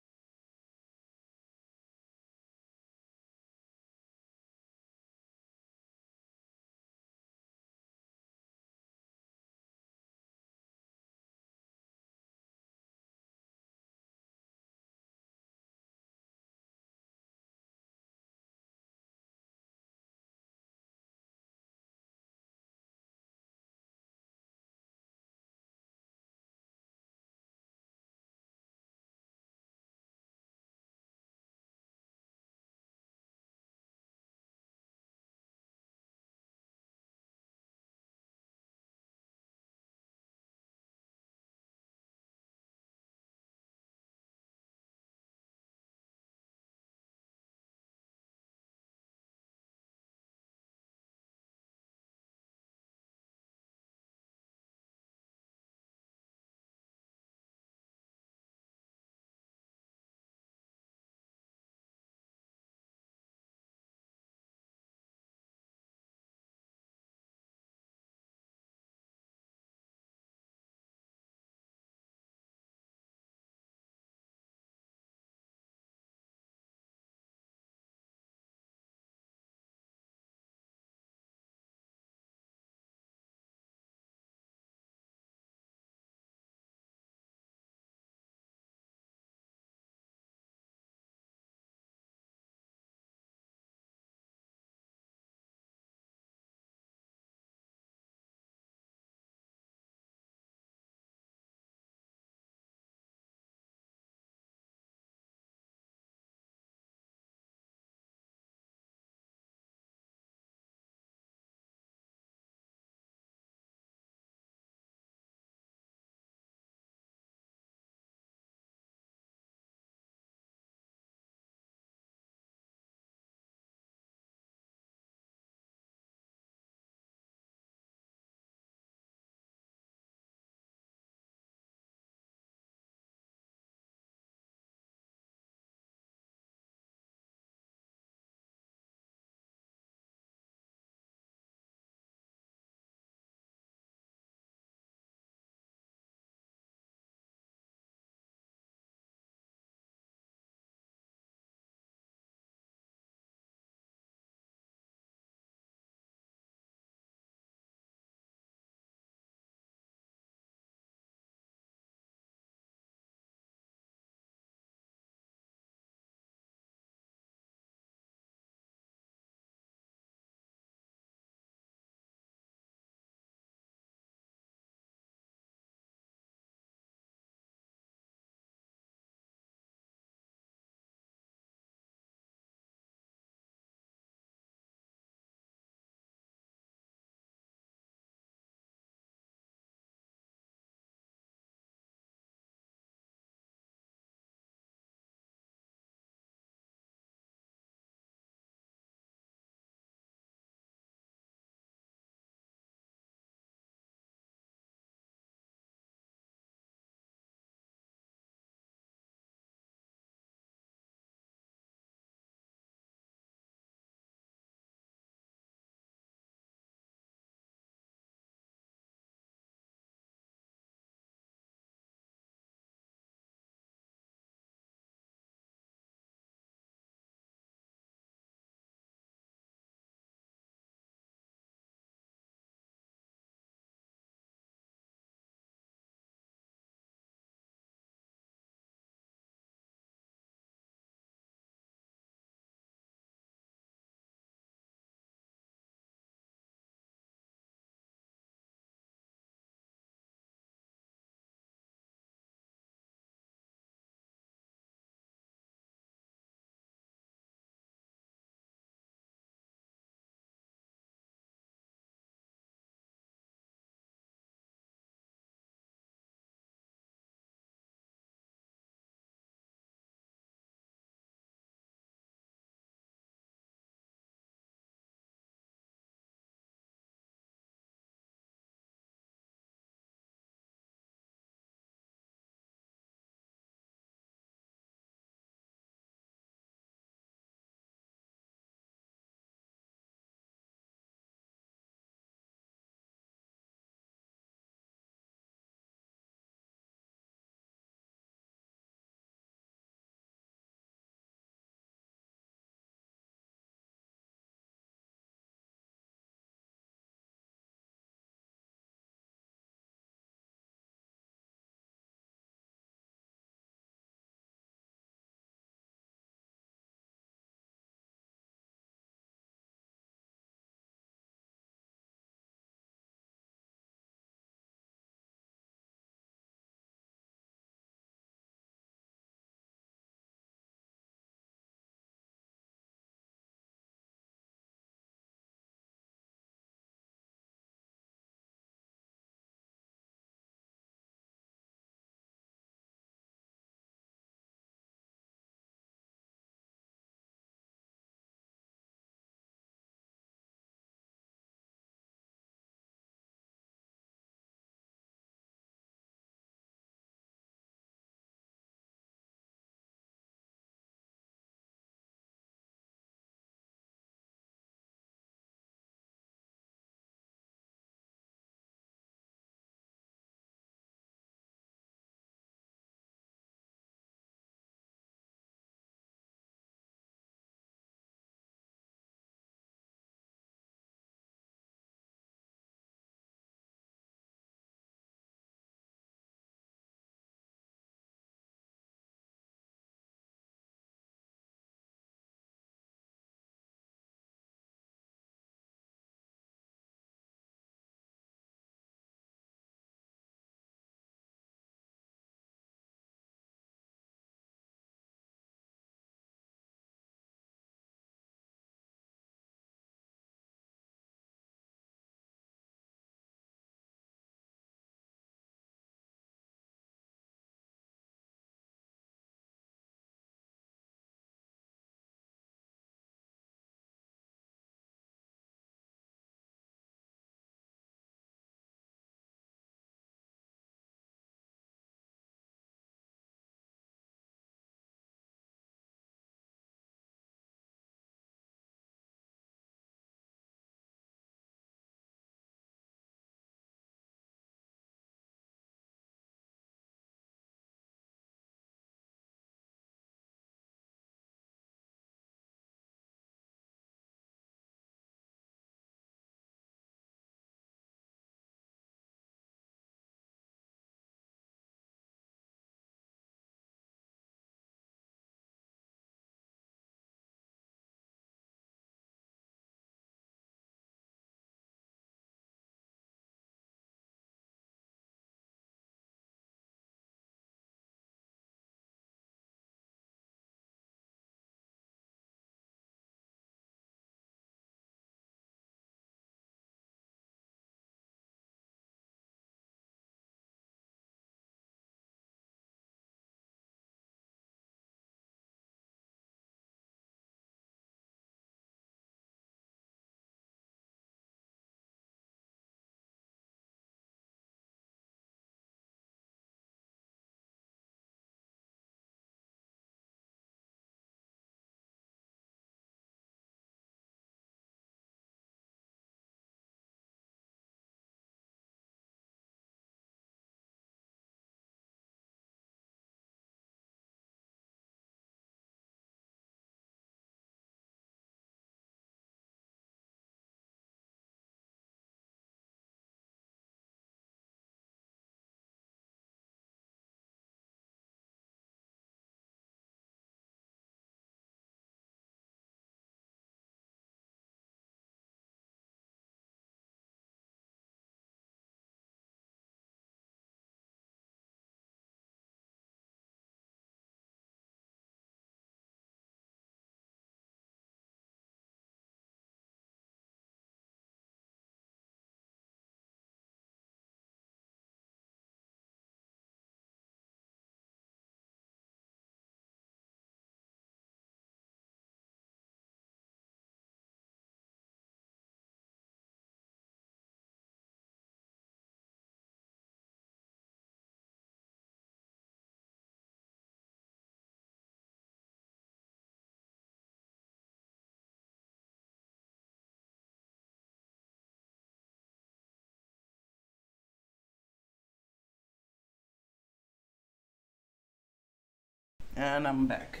And I'm back.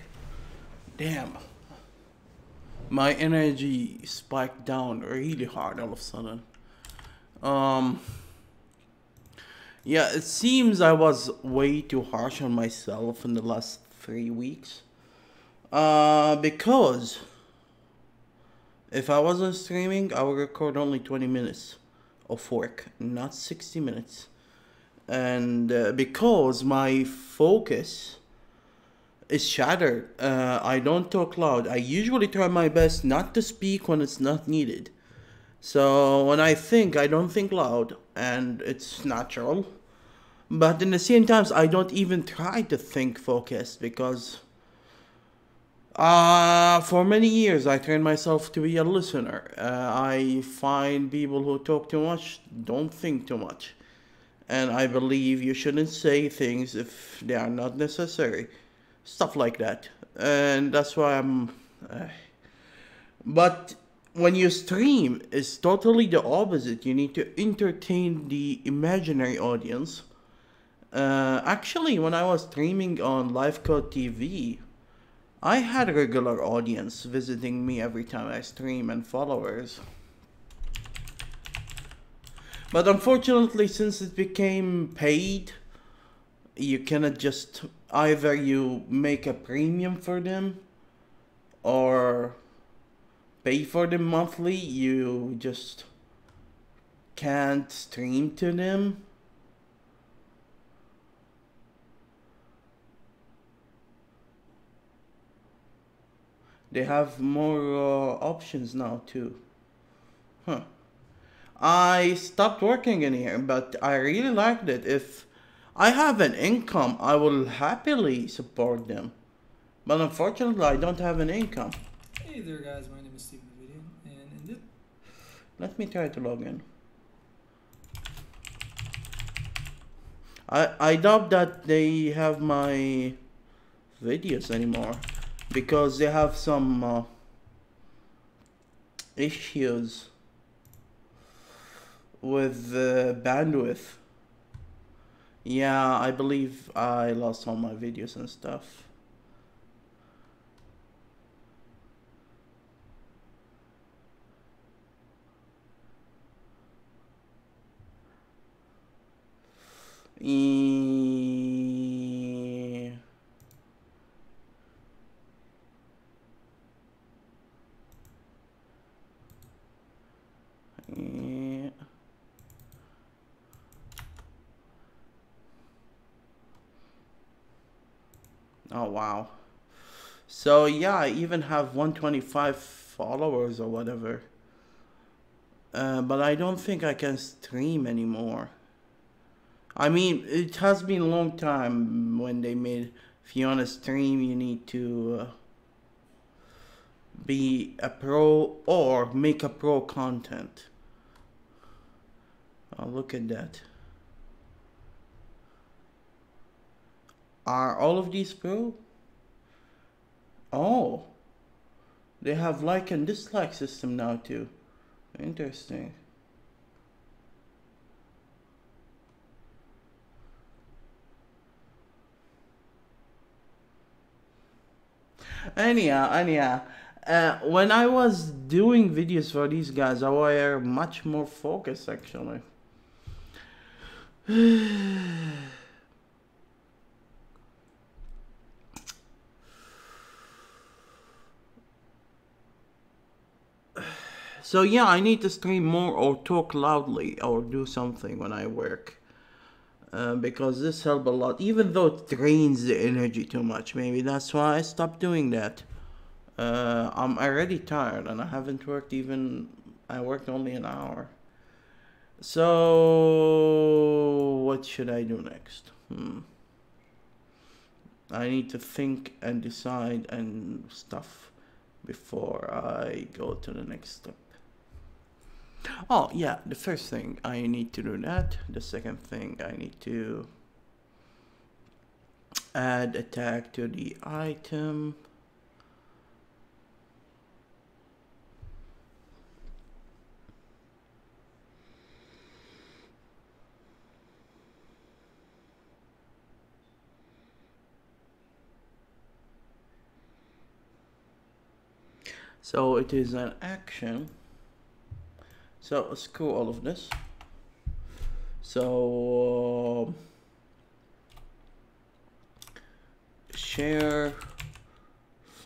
Damn, my energy spiked down really hard all of a sudden. Um, yeah, it seems I was way too harsh on myself in the last 3 weeks. Because if I wasn't streaming, I would record only 20 minutes of work, not 60 minutes. And because my focus is shattered, I don't talk loud. I usually try my best not to speak when it's not needed. So when I think, I don't think loud, and it's natural. But in the same times, I don't even try to think focused because for many years I trained myself to be a listener. I find people who talk too much don't think too much. And I believe you shouldn't say things if they are not necessary. Stuff like that. And that's why I'm. But when you stream, it's totally the opposite. You need to entertain the imaginary audience. Actually, when I was streaming on LiveCode TV, I had a regular audience visiting me every time I stream and followers. But unfortunately, since it became paid, you cannot just either you make a premium for them or pay for them monthly. You just can't stream to them. They have more options now too. Huh. I stopped working in here, but I really liked it. If I have an income, I will happily support them. But unfortunately, I don't have an income. Hey there guys, my name is Steven Video, and in this... Let me try to log in. I doubt that they have my videos anymore because they have some issues with bandwidth. Yeah, I believe I lost all my videos and stuff. Yeah. Yeah. Oh wow. So yeah, I even have 125 followers or whatever. But I don't think I can stream anymore. I mean, it has been a long time when they made, if you want to stream, you need to be a pro or make a pro content. Oh, look at that. Are all of these pro? Oh, they have like and dislike system now too. Interesting. Anyhow, when I was doing videos for these guys, I were much more focused actually. So yeah, I need to stream more or talk loudly or do something when I work. Because this helped a lot, even though it drains the energy too much. Maybe that's why I stopped doing that. I'm already tired and I haven't worked even, I worked only an hour. So, what should I do next? I need to think and decide and stuff before I go to the next step. Oh, yeah, the first thing I need to do that. The second thing I need to add a tag to the item. So it is an action. So screw all of this. So share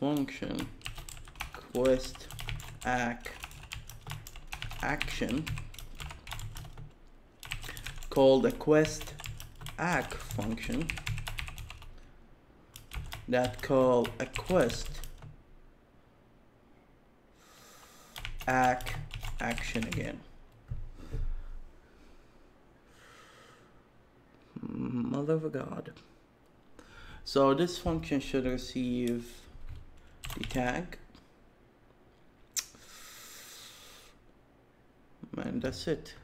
function quest action called a quest act function that call a quest action again. Mother of God. So this function should receive the tag, and that's it,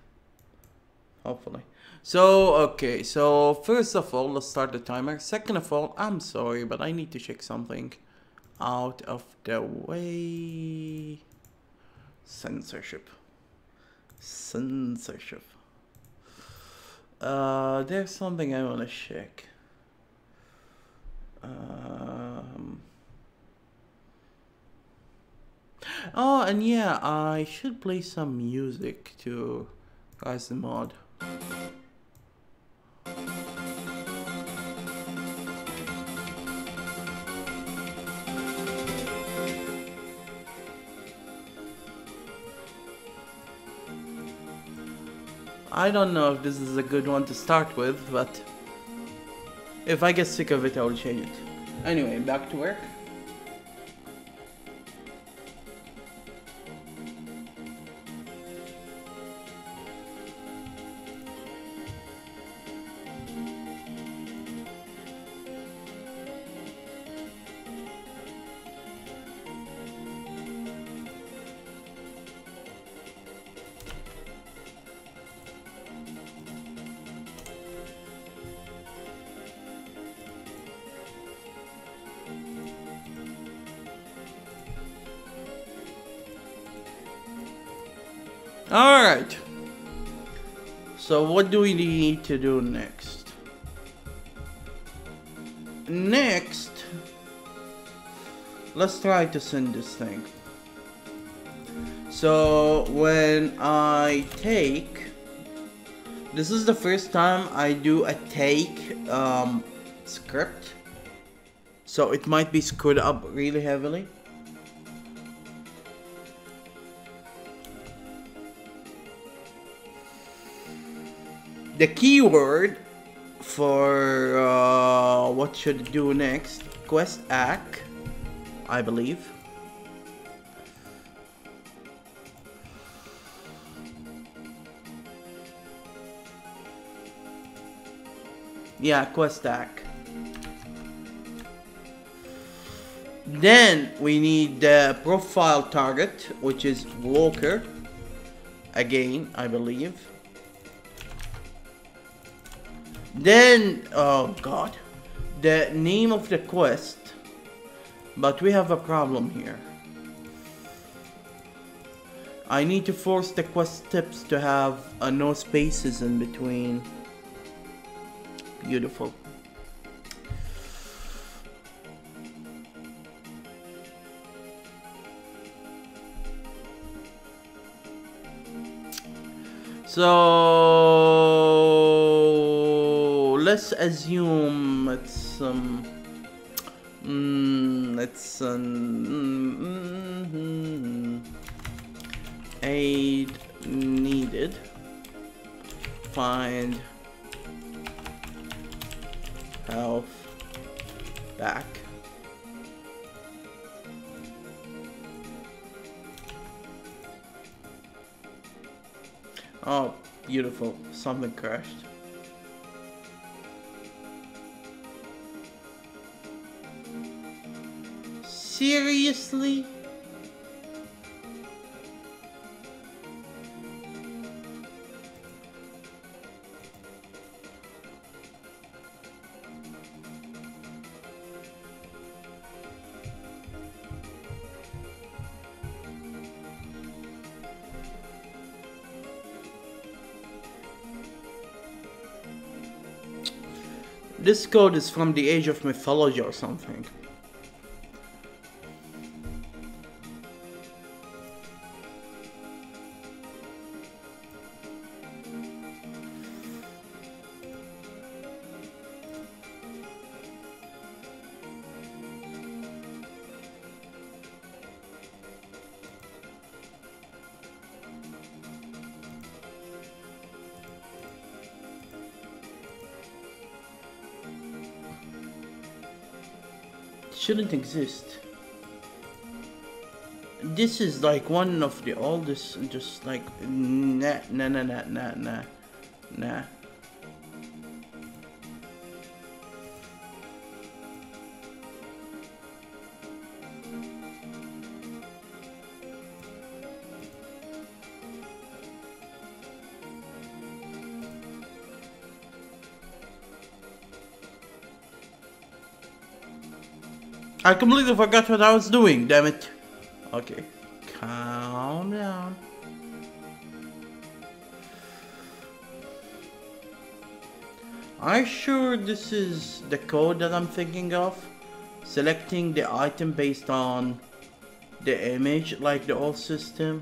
hopefully. So okay, so first of all, let's start the timer. Second of all, I'm sorry, but I need to check something out of the way. Censorship. There's something I want to check. Oh, and yeah, I should play some music to rise the mod. I don't know if this is a good one to start with, but if I get sick of it, I will change it. Anyway, back to work. Alright. So what do we need to do next? Next, let's try to send this thing. So when I take, this is the first time I do a take script. So it might be screwed up really heavily. The keyword for what should do next, quest act, I believe. Yeah, quest act. Then we need the profile target, which is Walker. Again, I believe. Then, oh god, the name of the quest, but we have a problem here. I need to force the quest tips to have no spaces in between. Beautiful. So let's assume it's aid needed. Find health back. Oh, beautiful. Something crashed. Seriously? This code is from the Age of Mythology or something. shouldn't exist. This is like one of the oldest, just like, nah, nah, nah, nah, nah, nah, nah. I completely forgot what I was doing, damn it. Okay, calm down. Are you sure this is the code that I'm thinking of? Selecting the item based on the image like the old system?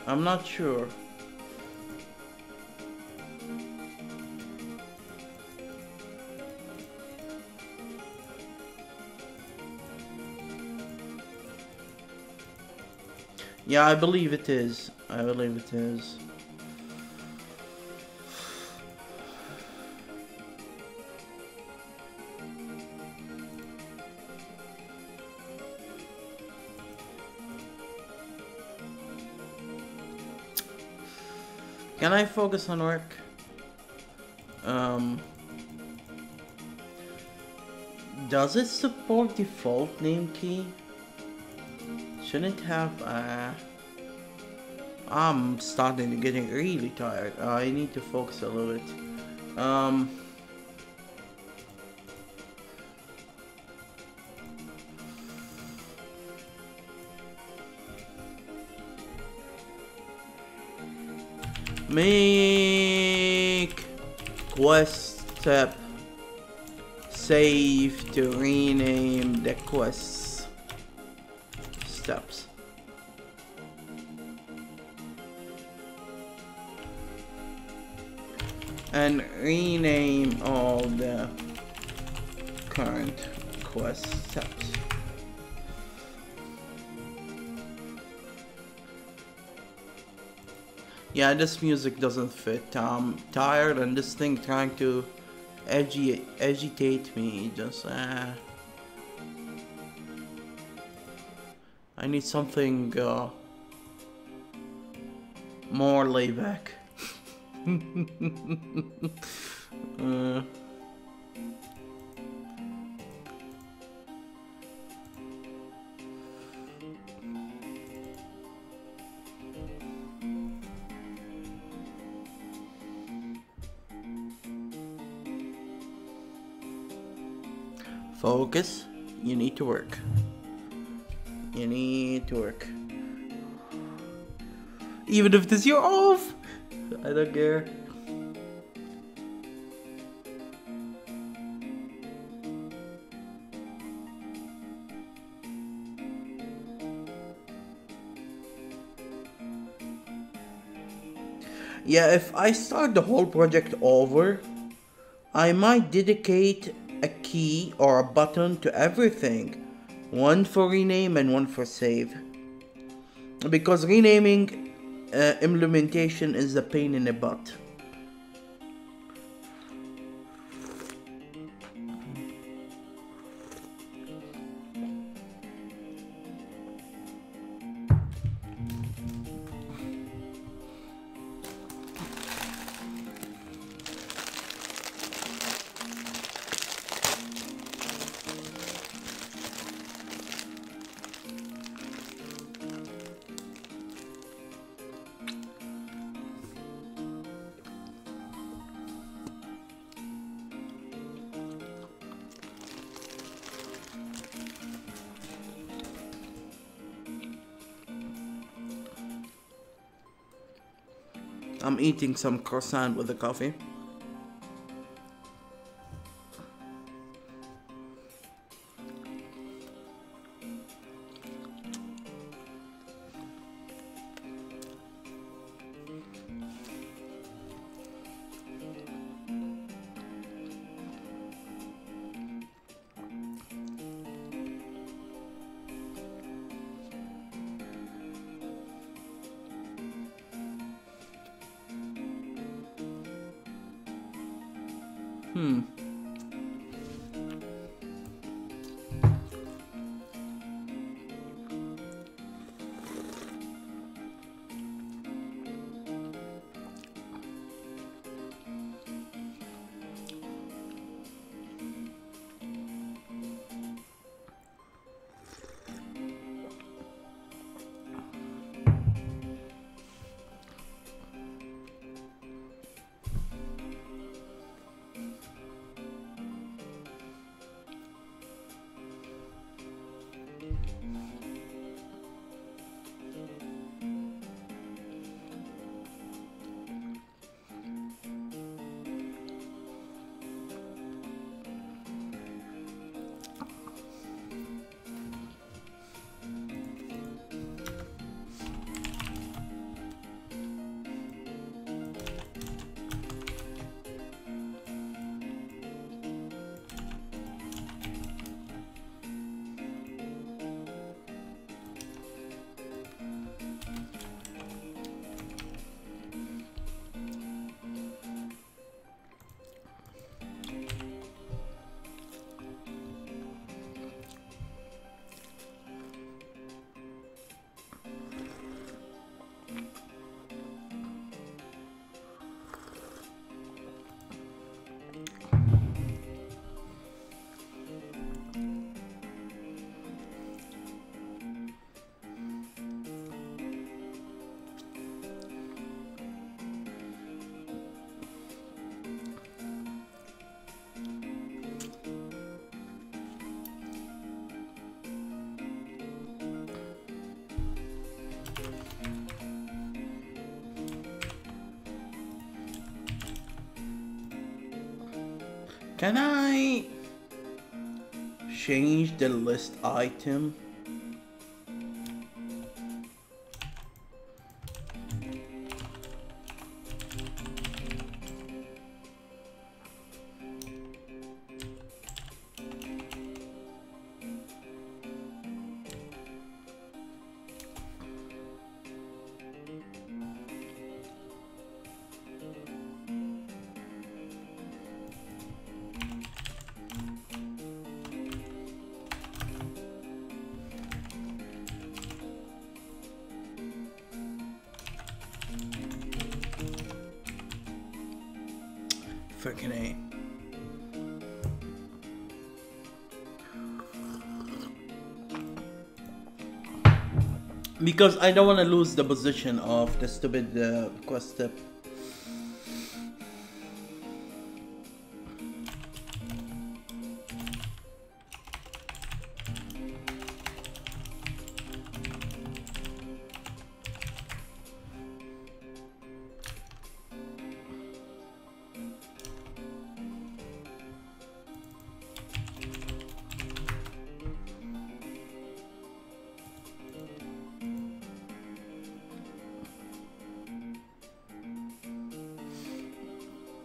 I'm not sure. Yeah, I believe it is. I believe it is. Can I focus on work? Does it support default name key? Shouldn't have. I'm starting to getting really tired. I need to focus a little bit. Make quest step save to rename the quest steps. And rename all the current quest steps. Yeah, this music doesn't fit. I'm tired and this thing trying to agitate me. Just I need something more laid back. Focus. You need to work. You need to work. Even if this you're off, I don't care. Yeah, if I start the whole project over, I might dedicate a key or a button to everything. One for rename and one for save. Because renaming implementation is a pain in the butt. I'm eating some croissant with the coffee. Can I change the list item? Freaking A. Because I don't want to lose the position of the stupid quest step.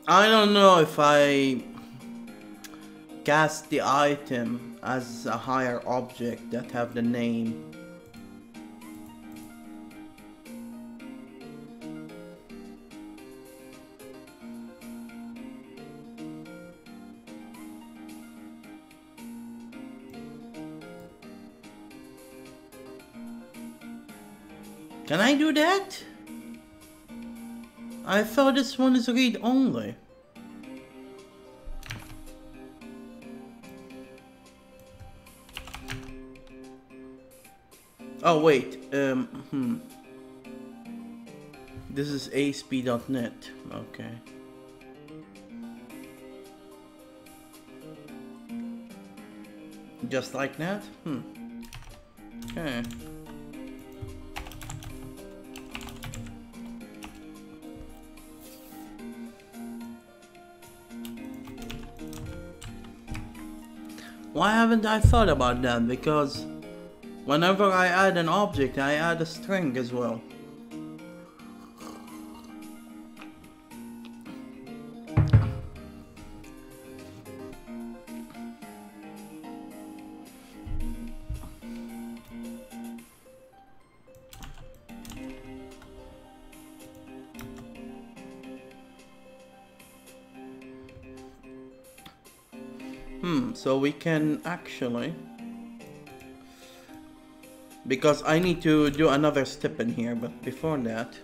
I don't know if I cast the item as a higher object that have the name. Can I do that? I thought this one is read only. Oh wait, This is ASP.NET, okay. Just like that? Okay. Why haven't I thought about that? Because whenever I add an object, I add a string as well. So we can actually, because I need to do another step in here, but before that,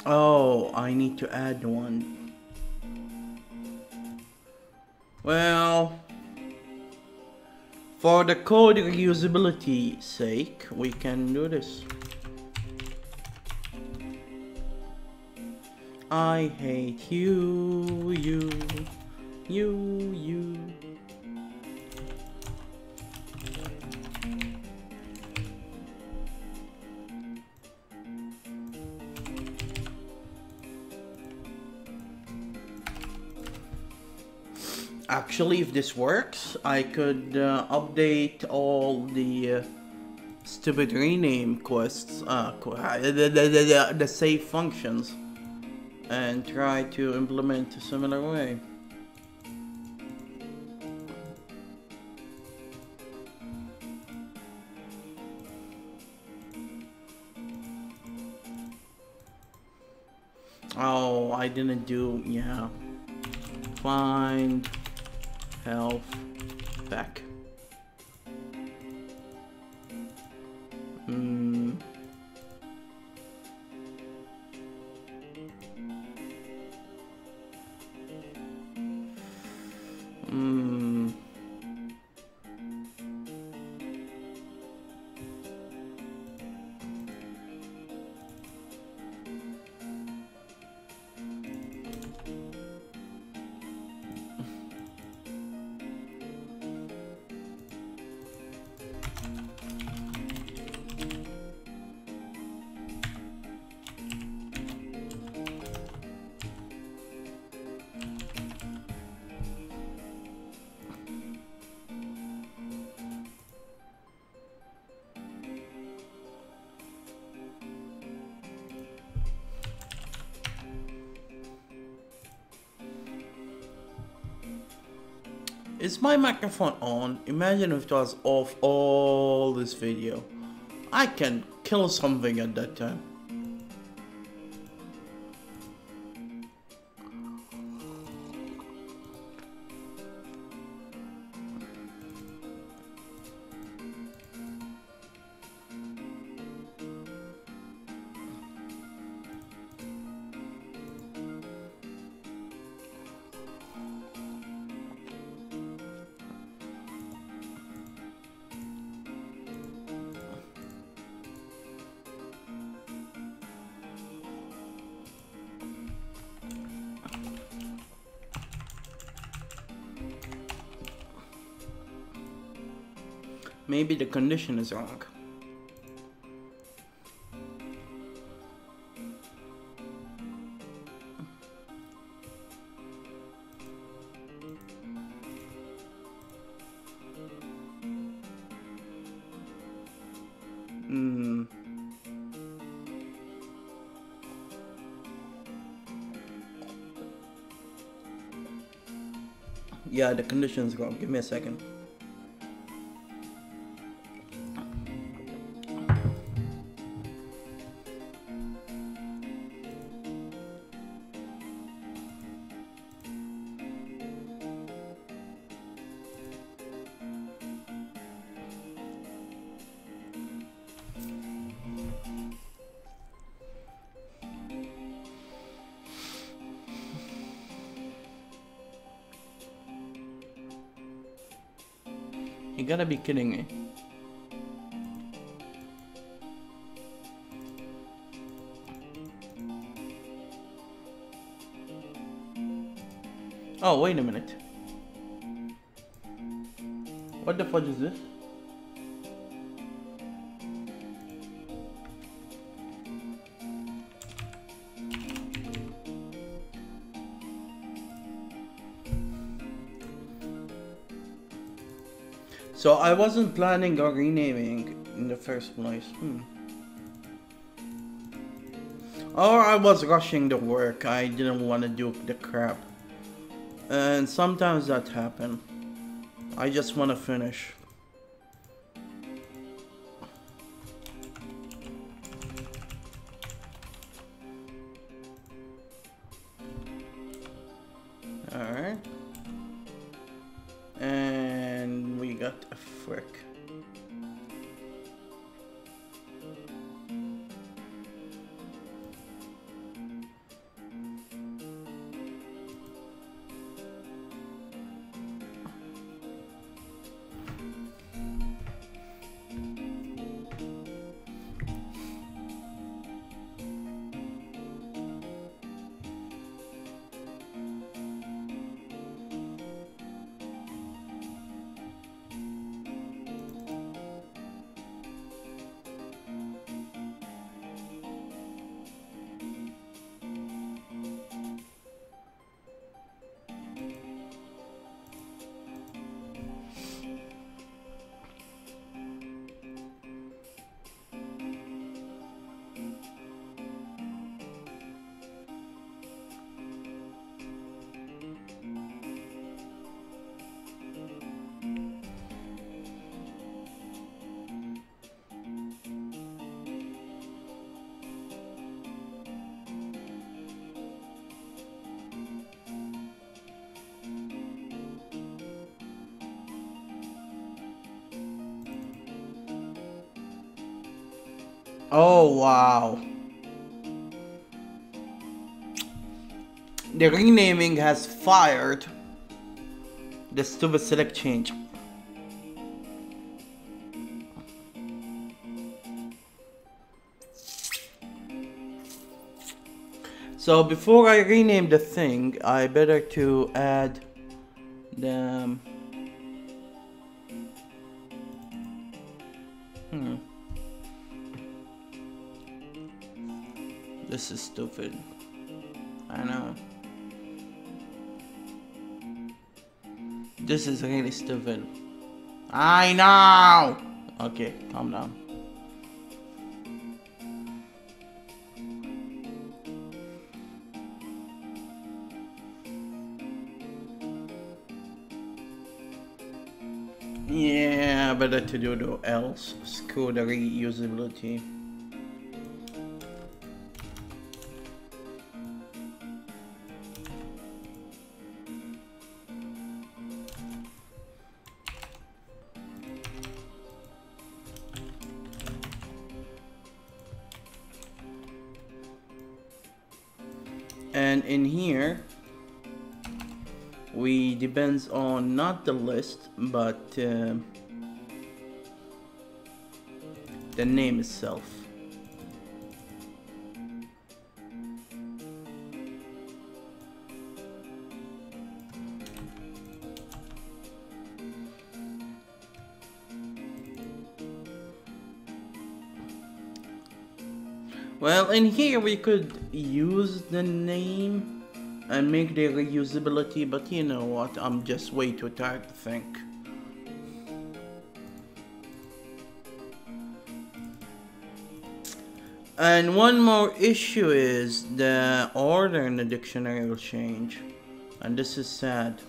oh, I need to add one. Well, for the code reusability sake, we can do this. I hate you. Actually, if this works, I could update all the stupid rename quests, the save functions, and try to implement a similar way. Oh, I didn't do, yeah. Find health back. Is my microphone on? Imagine if it was off all this video. I can kill something at that time. Maybe the condition is wrong. Yeah, the condition's wrong. Give me a second. You gotta be kidding me. Oh, wait a minute. What the fudge is this? So I wasn't planning on renaming in the first place. Or I was rushing the work. I didn't want to do the crap. And sometimes that happens. I just want to finish. Alright. And we got a frick. Oh wow. The renaming has fired the stupid select change. So before I rename the thing, I better to add the This is stupid. I know. This is really stupid. I know! Okay, calm down. better to do the else. Screw the reusability. And in here we depends on not the list but the name itself. Well, in here we could use the name and make the reusability, but you know what, I'm just way too tired to think. And one more issue is the order in the dictionary will change, and this is sad.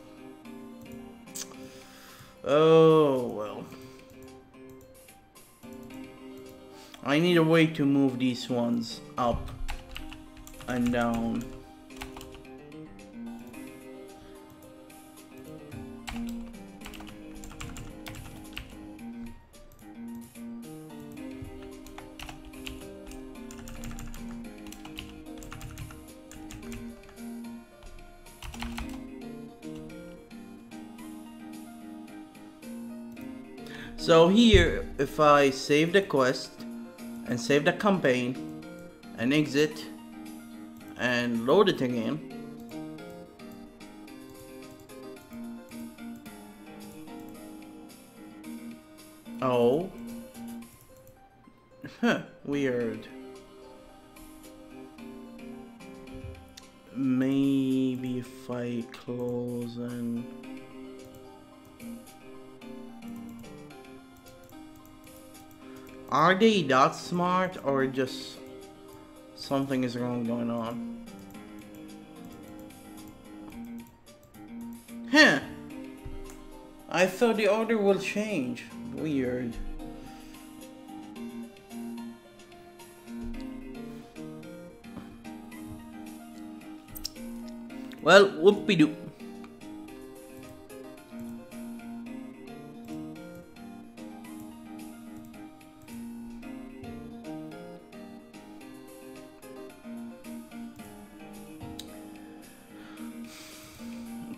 Oh well. I need a way to move these ones up and down. So here, if I save the quest and save the campaign and exit and load it again, oh, weird. Maybe if I close and are they that smart or just something is wrong going on? Huh. I thought the order will change. Weird. Well, whoopie-doo.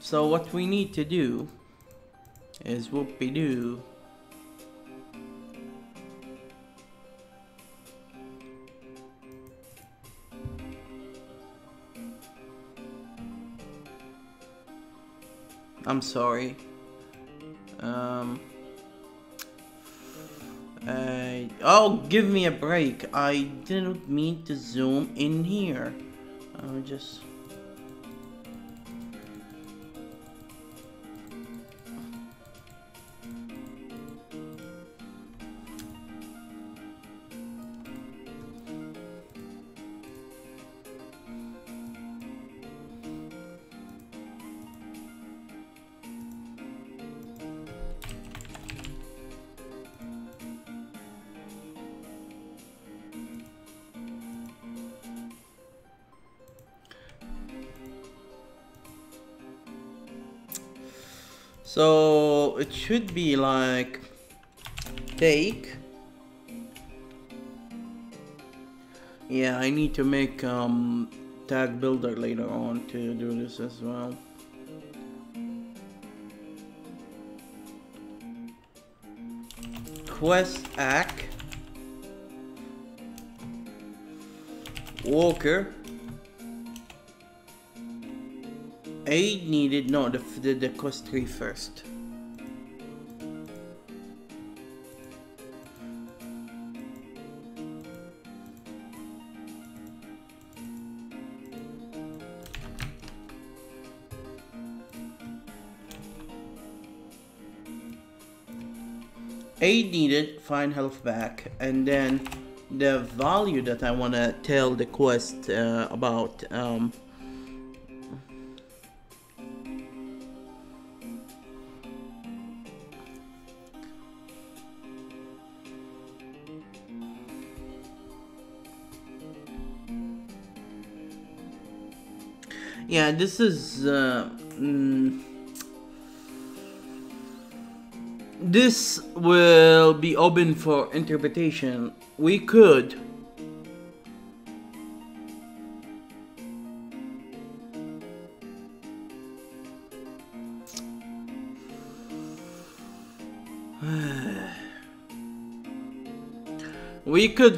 So what we need to do is whoopie-doo. I'm sorry. Oh, give me a break. I didn't mean to zoom in here. I'll just... So it should be like take. Yeah, I need to make tag builder later on to do this as well. Quest act Walker. Aid needed. No, the quest tree first. Aid needed, find health back, and then the value that I want to tell the quest about. Yeah, this is this will be open for interpretation. We could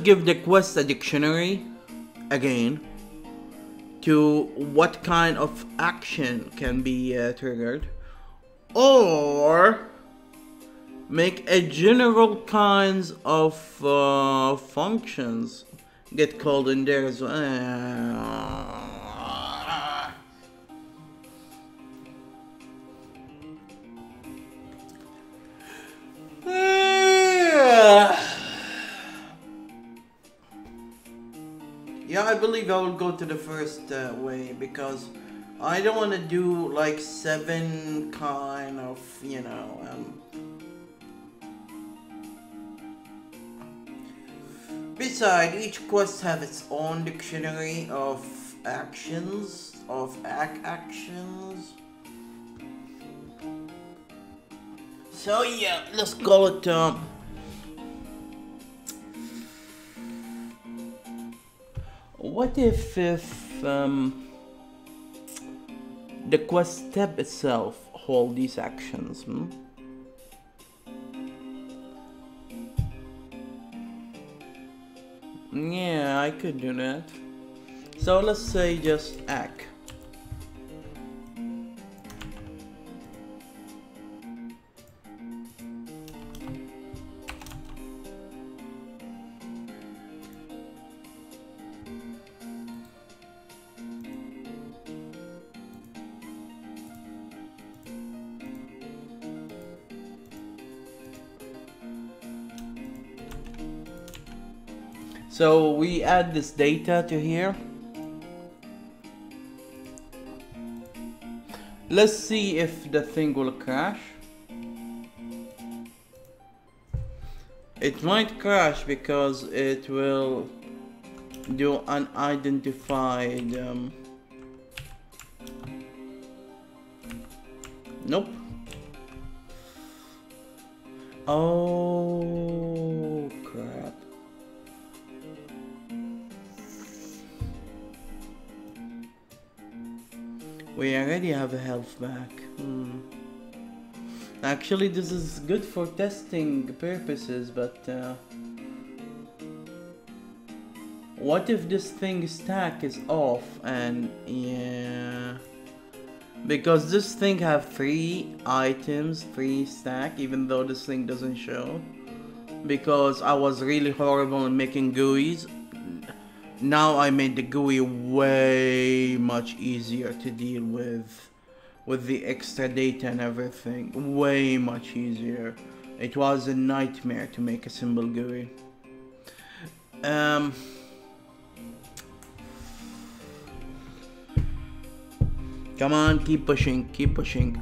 give the quest a dictionary again to what kind of action can be triggered, or make a general kinds of functions get called in there as well. Yeah, I believe I will go to the first way because I don't want to do like 7 kind of, Besides, each quest have its own dictionary of actions, of actions. So yeah, let's call it what if the quest step itself hold these actions? Yeah, I could do that. So let's say just act. So we add this data to here. Let's see if the thing will crash. It might crash because it will do unidentified. Nope. Oh crap. We already have a health back. Actually, this is good for testing purposes, but what if this thing stack is off and yeah, because this thing have 3 items, 3 stack, even though this thing doesn't show, because I was really horrible in making GUIs. Now I made the GUI way much easier to deal with the extra data and everything. Way much easier. It was a nightmare to make a simple GUI. Come on, keep pushing, keep pushing.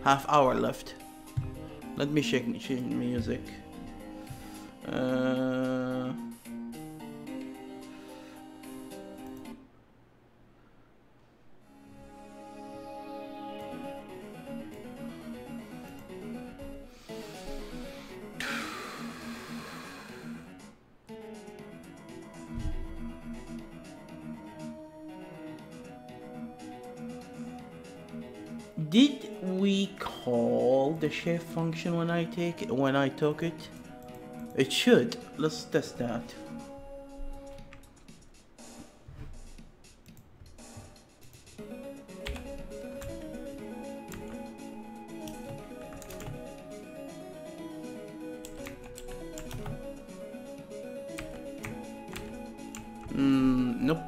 Half hour left. Let me change music. Did we call the shift function when I took it? It should. Let's test that. Nope.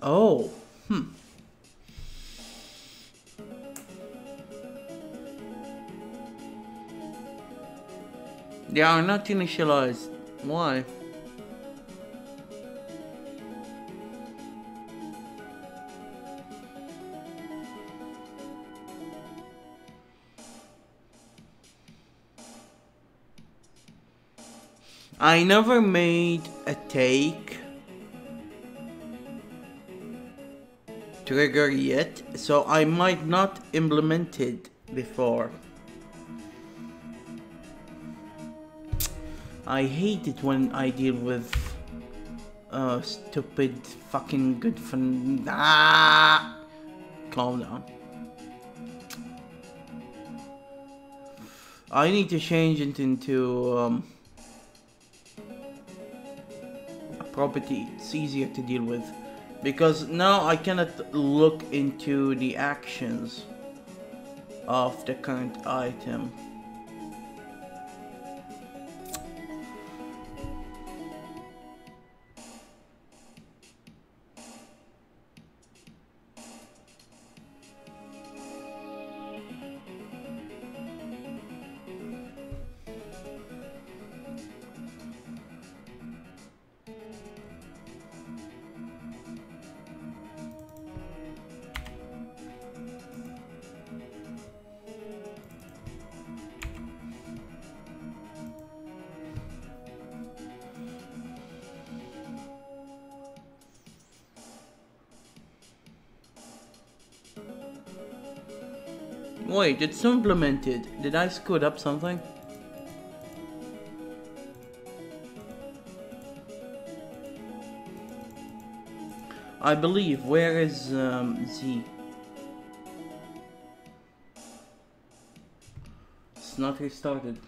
Oh, they are not initialized. Why? I never made a take trigger yet, so I might not implement it before. I hate it when I deal with stupid fucking good fun. Calm down. I need to change it into a property. It's easier to deal with because now I cannot look into the actions of the current item. Wait, it's implemented. Did I screw up something? I believe. Where is Z? It's not restarted.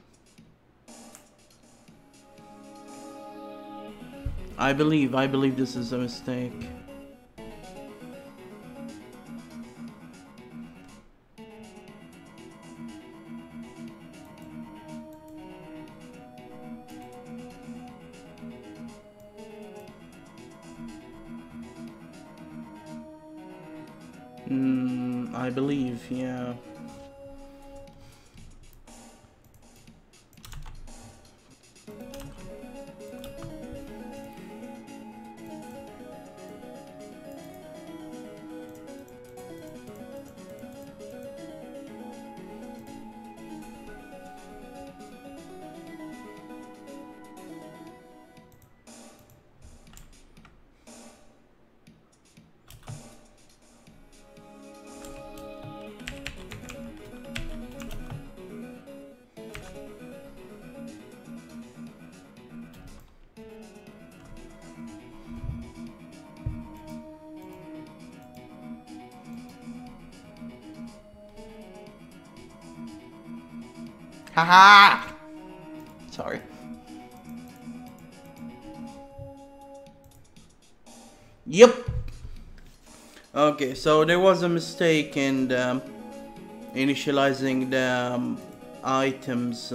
I believe this is a mistake. I believe, yeah. Haha! Sorry. Yep. Okay, so there was a mistake in initializing the items.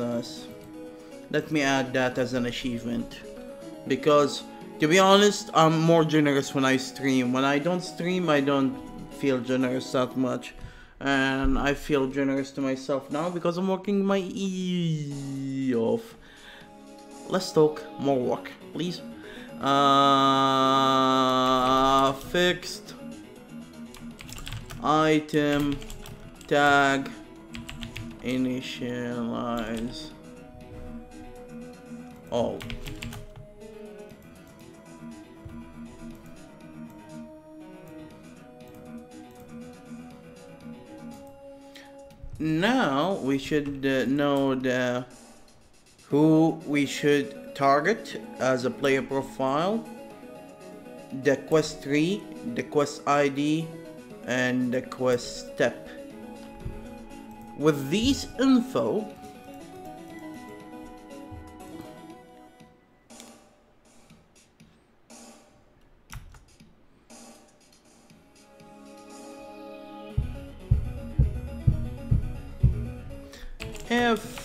Let me add that as an achievement. Because, to be honest, I'm more generous when I stream. When I don't stream, I don't feel generous that much. And I feel generous to myself now because I'm working my E off. Let's talk more work, please. Fixed item tag initialize all. Now we should know who we should target as a player profile, the quest tree, the quest ID, and the quest step. With these info, if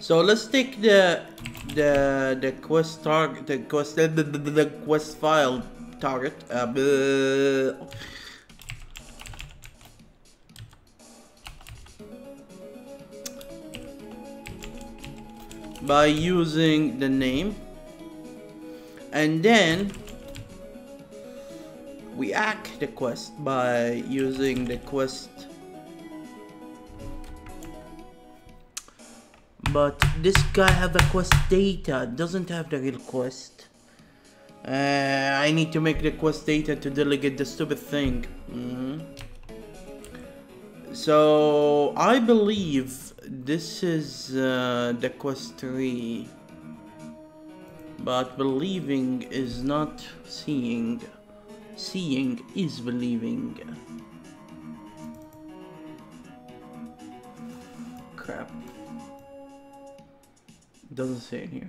So let's take the quest target, the quest file target. By using the name, and then we act the quest by using the quest. But this guy have the quest data, doesn't have the real quest. I need to make the quest data to delegate the stupid thing. So I believe this is the quest 3. But believing is not seeing. Seeing is believing. Crap. Doesn't say it here.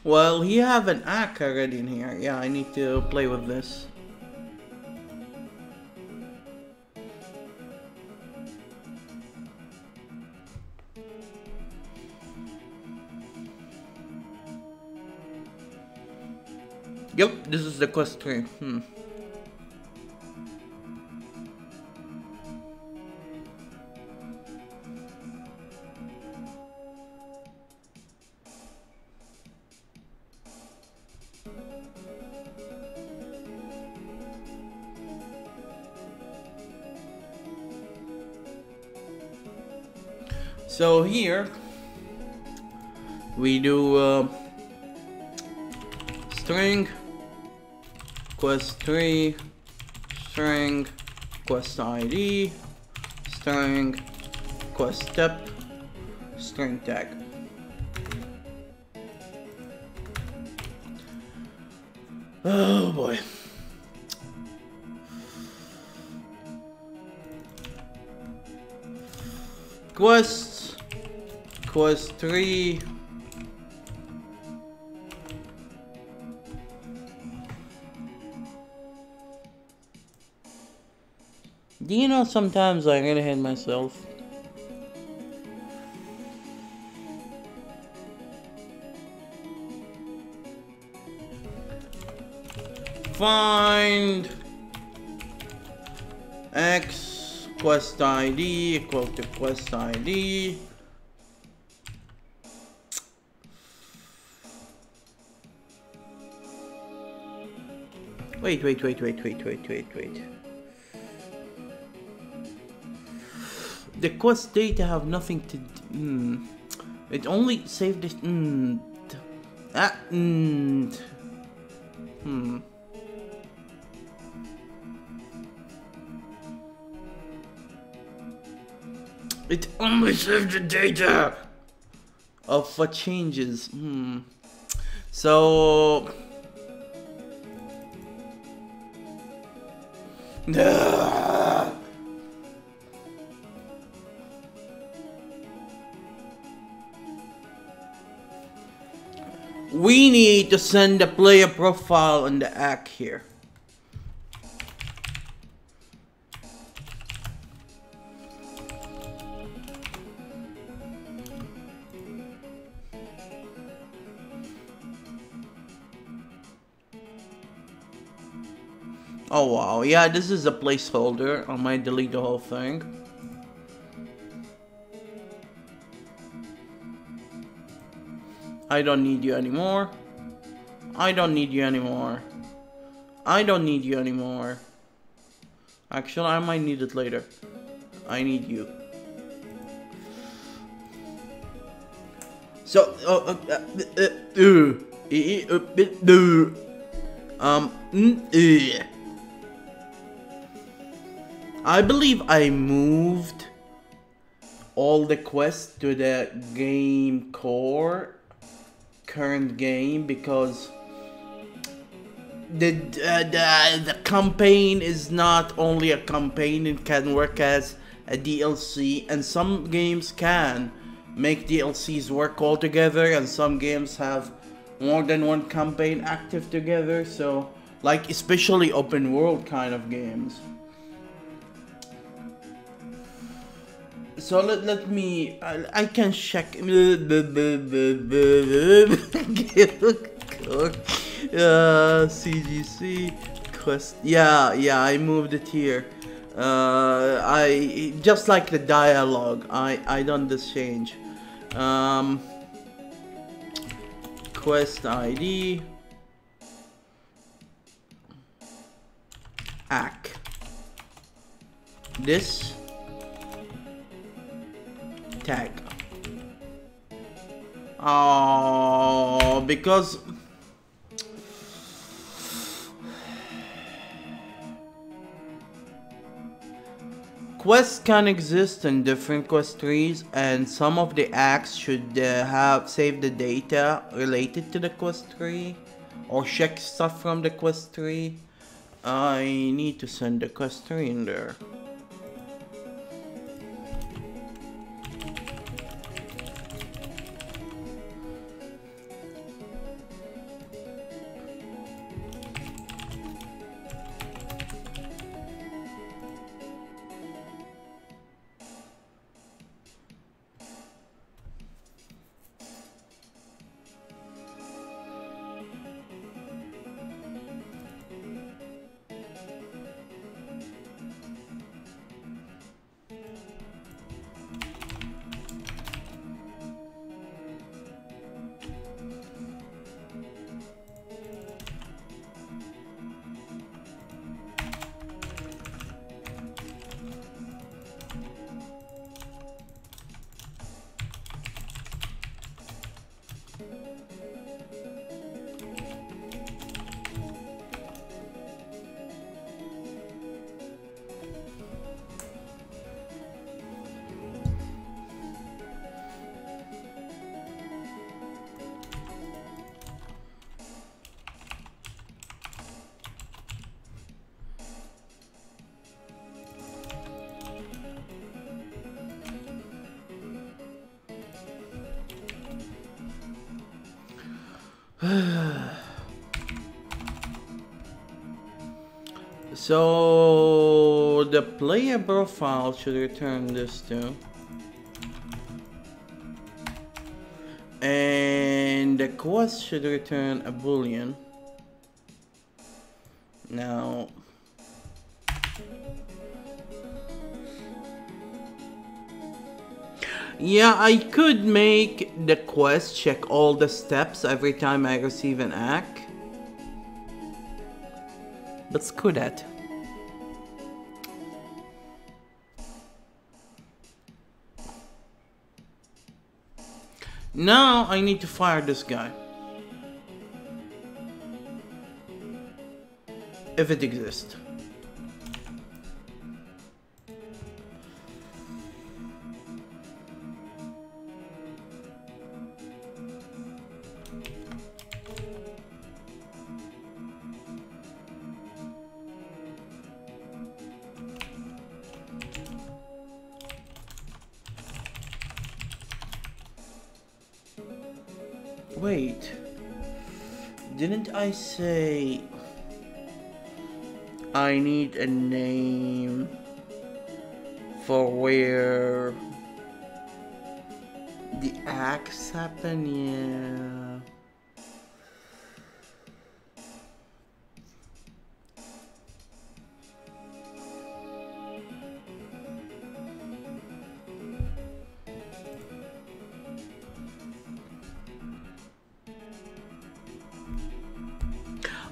Well, he have an act already in here. Yeah, I need to play with this. Yep, this is the quest 3. So here we do string quest 3 string quest ID string quest step string tag. Oh boy. Quest 3 Do you know sometimes I really hate myself? Find X quest ID equal to quest ID. Wait. The quest data have nothing to do. It only saved this. It only saved the data of what changes. So. We need to send the player profile and the act here. Oh wow, yeah, this is a placeholder. I might delete the whole thing. I don't need you anymore. I don't need you anymore. I don't need you anymore. Actually, I might need it later. I need you. So, I believe I moved all the quests to the game core current game because the campaign is not only a campaign, it can work as a DLC, and some games can make DLCs work all together, and some games have more than one campaign active together, so like especially open world kind of games. So let me I can check CGC quest. Yeah, I moved it here. I just like the dialogue. I done this change. Quest ID. AC. This tag. Oh, because quests can exist in different quest trees, and some of the acts should have saved the data related to the quest tree or check stuff from the quest tree. I need to send the quest tree in there. So the player profile should return this too, and the quest should return a boolean. Now yeah, I could make the quest check all the steps every time I receive an act. But screw that. Now I need to fire this guy. If it exists. Wait, didn't I say I need a name for where the acts happen? Yeah.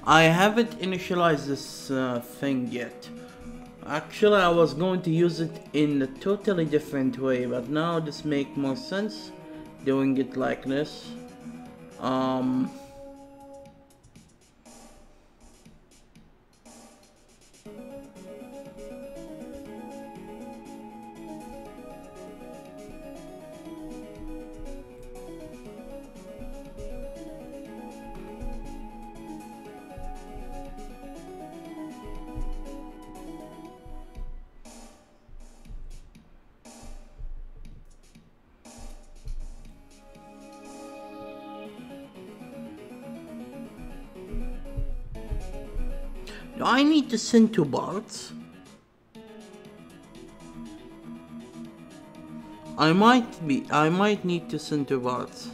I haven't initialized this thing yet. Actually, I was going to use it in a totally different way, but now this makes more sense doing it like this. Do I need to send to Bart's? I might need to send to Bart's.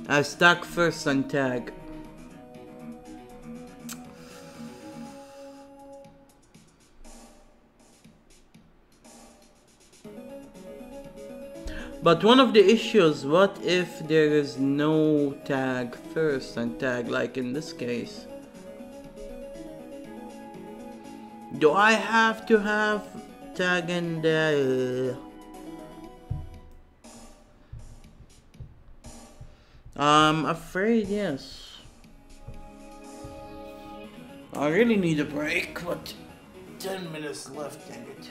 As tag first and tag. But one of the issues, what if there is no tag first and tag, like in this case? Do I have to have tag in there? I'm afraid yes. I really need a break, but 10 minutes left, dang it.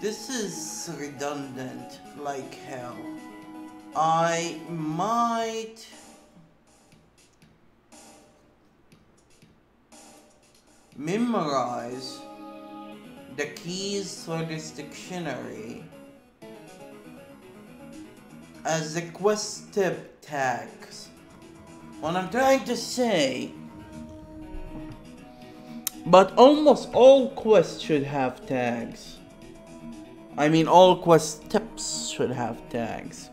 This is redundant like hell. I might memorize the keys for this dictionary as the quest tip tags. What I'm trying to say, but almost all quests should have tags. I mean, all quest tips should have tags.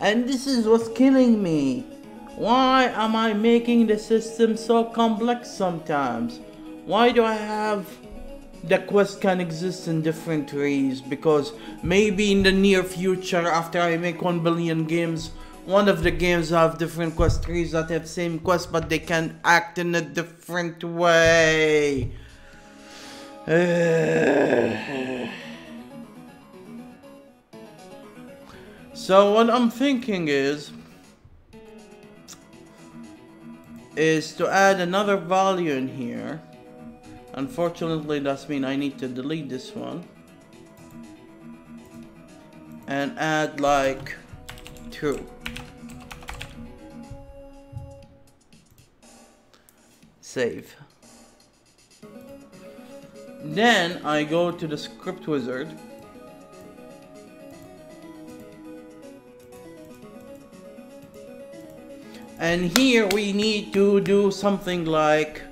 And this is what's killing me. Why am I making the system so complex sometimes? Why do I have the quest can exist in different trees? Because maybe in the near future, after I make 1 billion games, one of the games have different quest trees that have same quest, but they can act in a different way. So what I'm thinking is to add another value in here. Unfortunately, that means I need to delete this one and add like true. Save. Then I go to the script wizard and here we need to do something like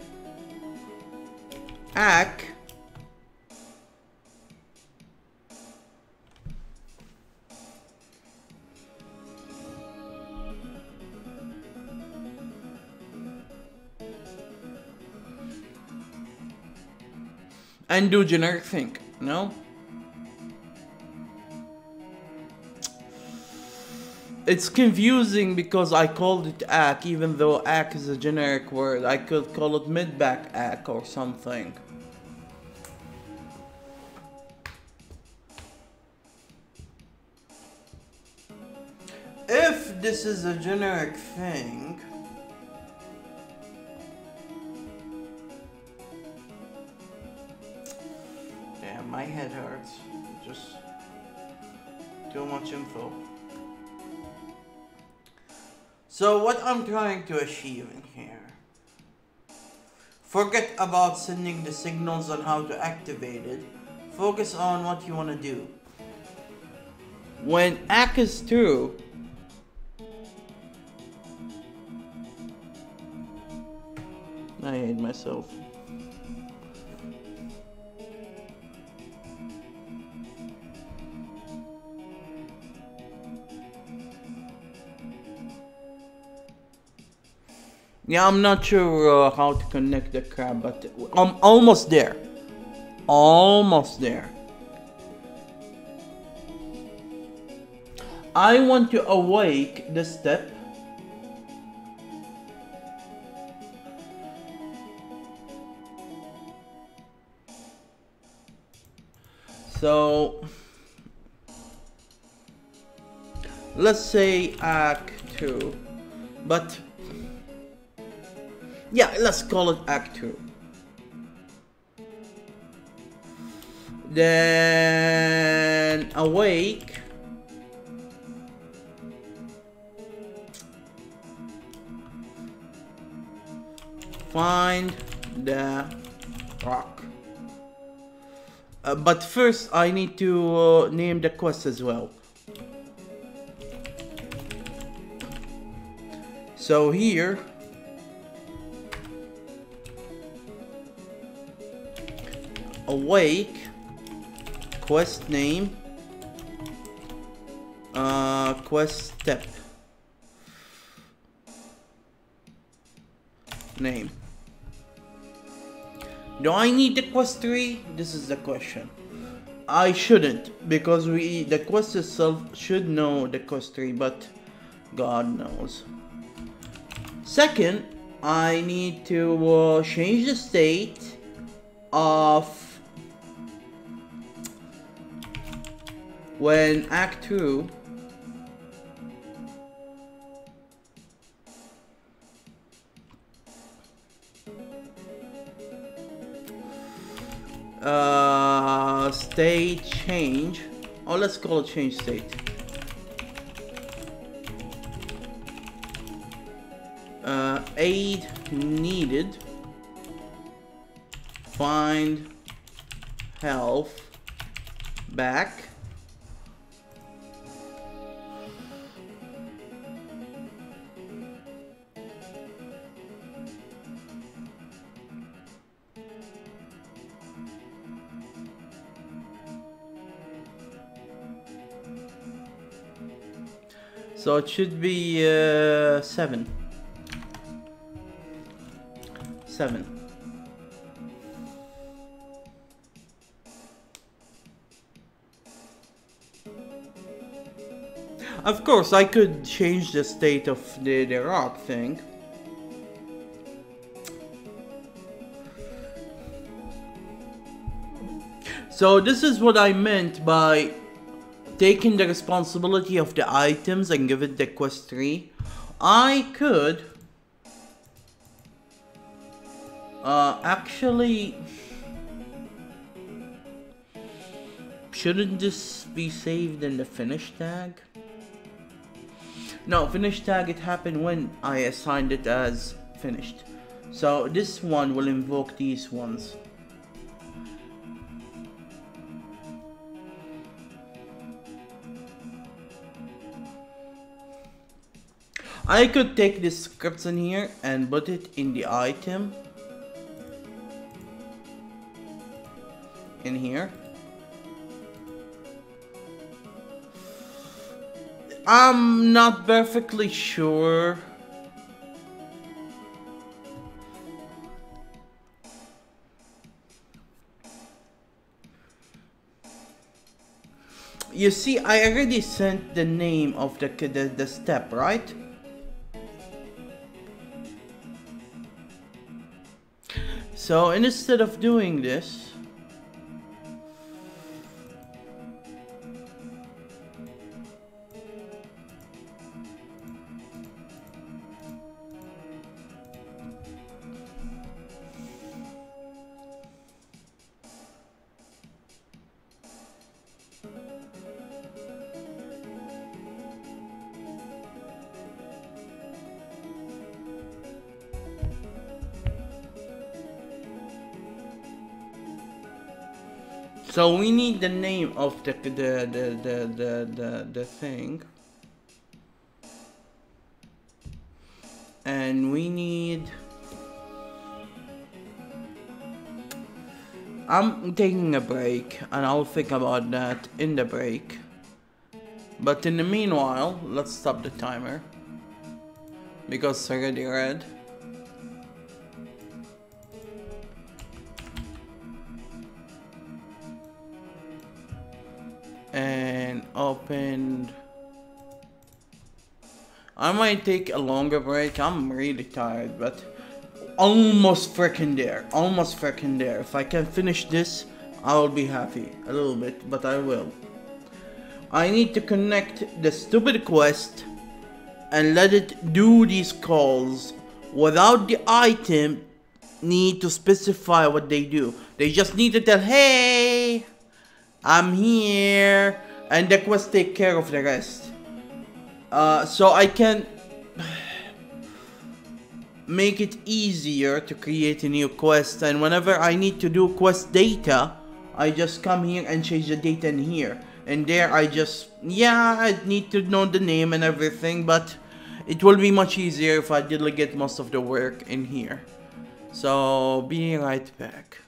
ack and do generic thing, no? It's confusing because I called it ack even though ack is a generic word. I could call it mid-back ack or something. If this is a generic thing, damn, my head hurts. Just too much info. So what I'm trying to achieve in here, forget about sending the signals on how to activate it. Focus on what you want to do. When ack is true, I hate myself. Yeah, I'm not sure how to connect the crab, but I'm almost there. Almost there. I want to awake the step. So let's say Act 2, but yeah, let's call it Act 2. Then awake. Find the rock. But first I need to name the quest as well. So here, awake, quest name, quest step name. Do I need the quest tree? This is the question. I shouldn't, because the quest itself should know the quest tree, but God knows. Second, I need to change the state of when Act 2 state change. Oh, let's call it change state. Aid needed. Find health back. So it should be 7. 7. Of course, I could change the state of the rock thing. So this is what I meant by taking the responsibility of the items and give it the quest tree. I could actually, shouldn't this be saved in the finish tag? No, finish tag, it happened when I assigned it as finished. So this one will invoke these ones. I could take this scripts in here and put it in the item in here. I'm not perfectly sure. You see, I already sent the name of the step, right? So instead of doing this, so we need the name of the thing, and we need. I'm taking a break, and I'll think about that in the break. But in the meanwhile, let's stop the timer because it's already red. And opened. I might take a longer break. I'm really tired, but almost freaking there. Almost freaking there. If I can finish this, I will be happy a little bit, but I will. I need to connect the stupid quest and let it do these calls without the item need to specify what they do. They just need to tell, hey, I'm here, and the quest take care of the rest. So I can make it easier to create a new quest, and whenever I need to do quest data, I just come here and change the data in here. And there I just, yeah, I need to know the name and everything, but it will be much easier if I delegate most of the work in here. So, be right back.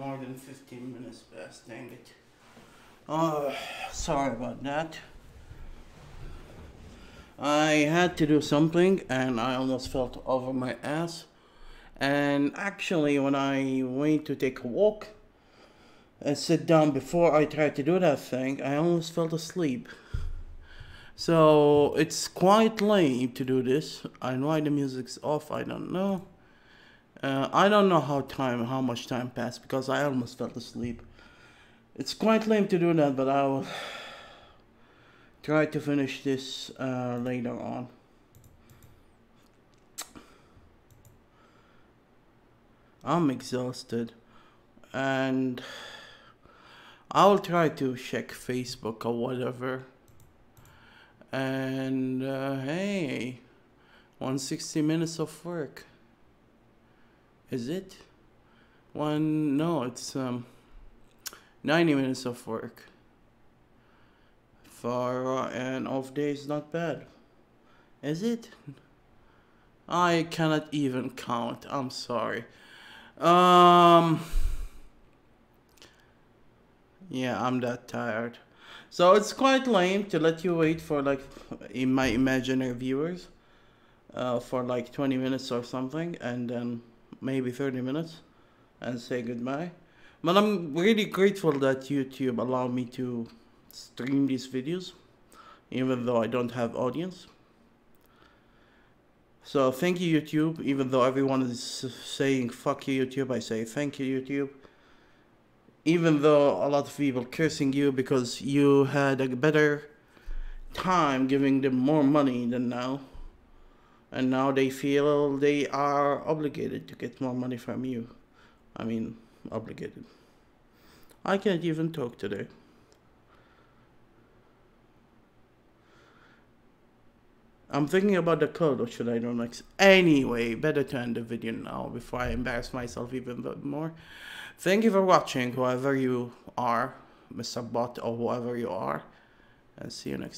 more than 15 minutes past, dang it. Oh, sorry about that. I had to do something and I almost fell over my ass. And actually, when I went to take a walk and sit down before I tried to do that thing, I almost fell asleep. So it's quite lame to do this. I know why the music's off, I don't know. I don't know how much time passed because I almost fell asleep. It's quite lame to do that, but I will try to finish this later on. I'm exhausted, and I'll try to check Facebook or whatever. And hey, 160 minutes of work. Is it? No, it's 90 minutes of work. For an off day is not bad. Is it? I cannot even count. I'm sorry. Yeah, I'm that tired. So it's quite lame to let you wait for like in my imaginary viewers for like 20 minutes or something, and then maybe 30 minutes and say goodbye. But I'm really grateful that YouTube allowed me to stream these videos even though I don't have audience. So thank you, YouTube. Even though everyone is saying fuck you, YouTube, I say thank you, YouTube. Even though a lot of people cursing you because you had a better time giving them more money than now, and now they feel they are obligated to get more money from you. I mean, obligated. I can't even talk today. I'm thinking about the code, or should I do next? Anyway, better to end the video now before I embarrass myself even more. Thank you for watching, whoever you are, Mr. Bot or whoever you are, and see you next time.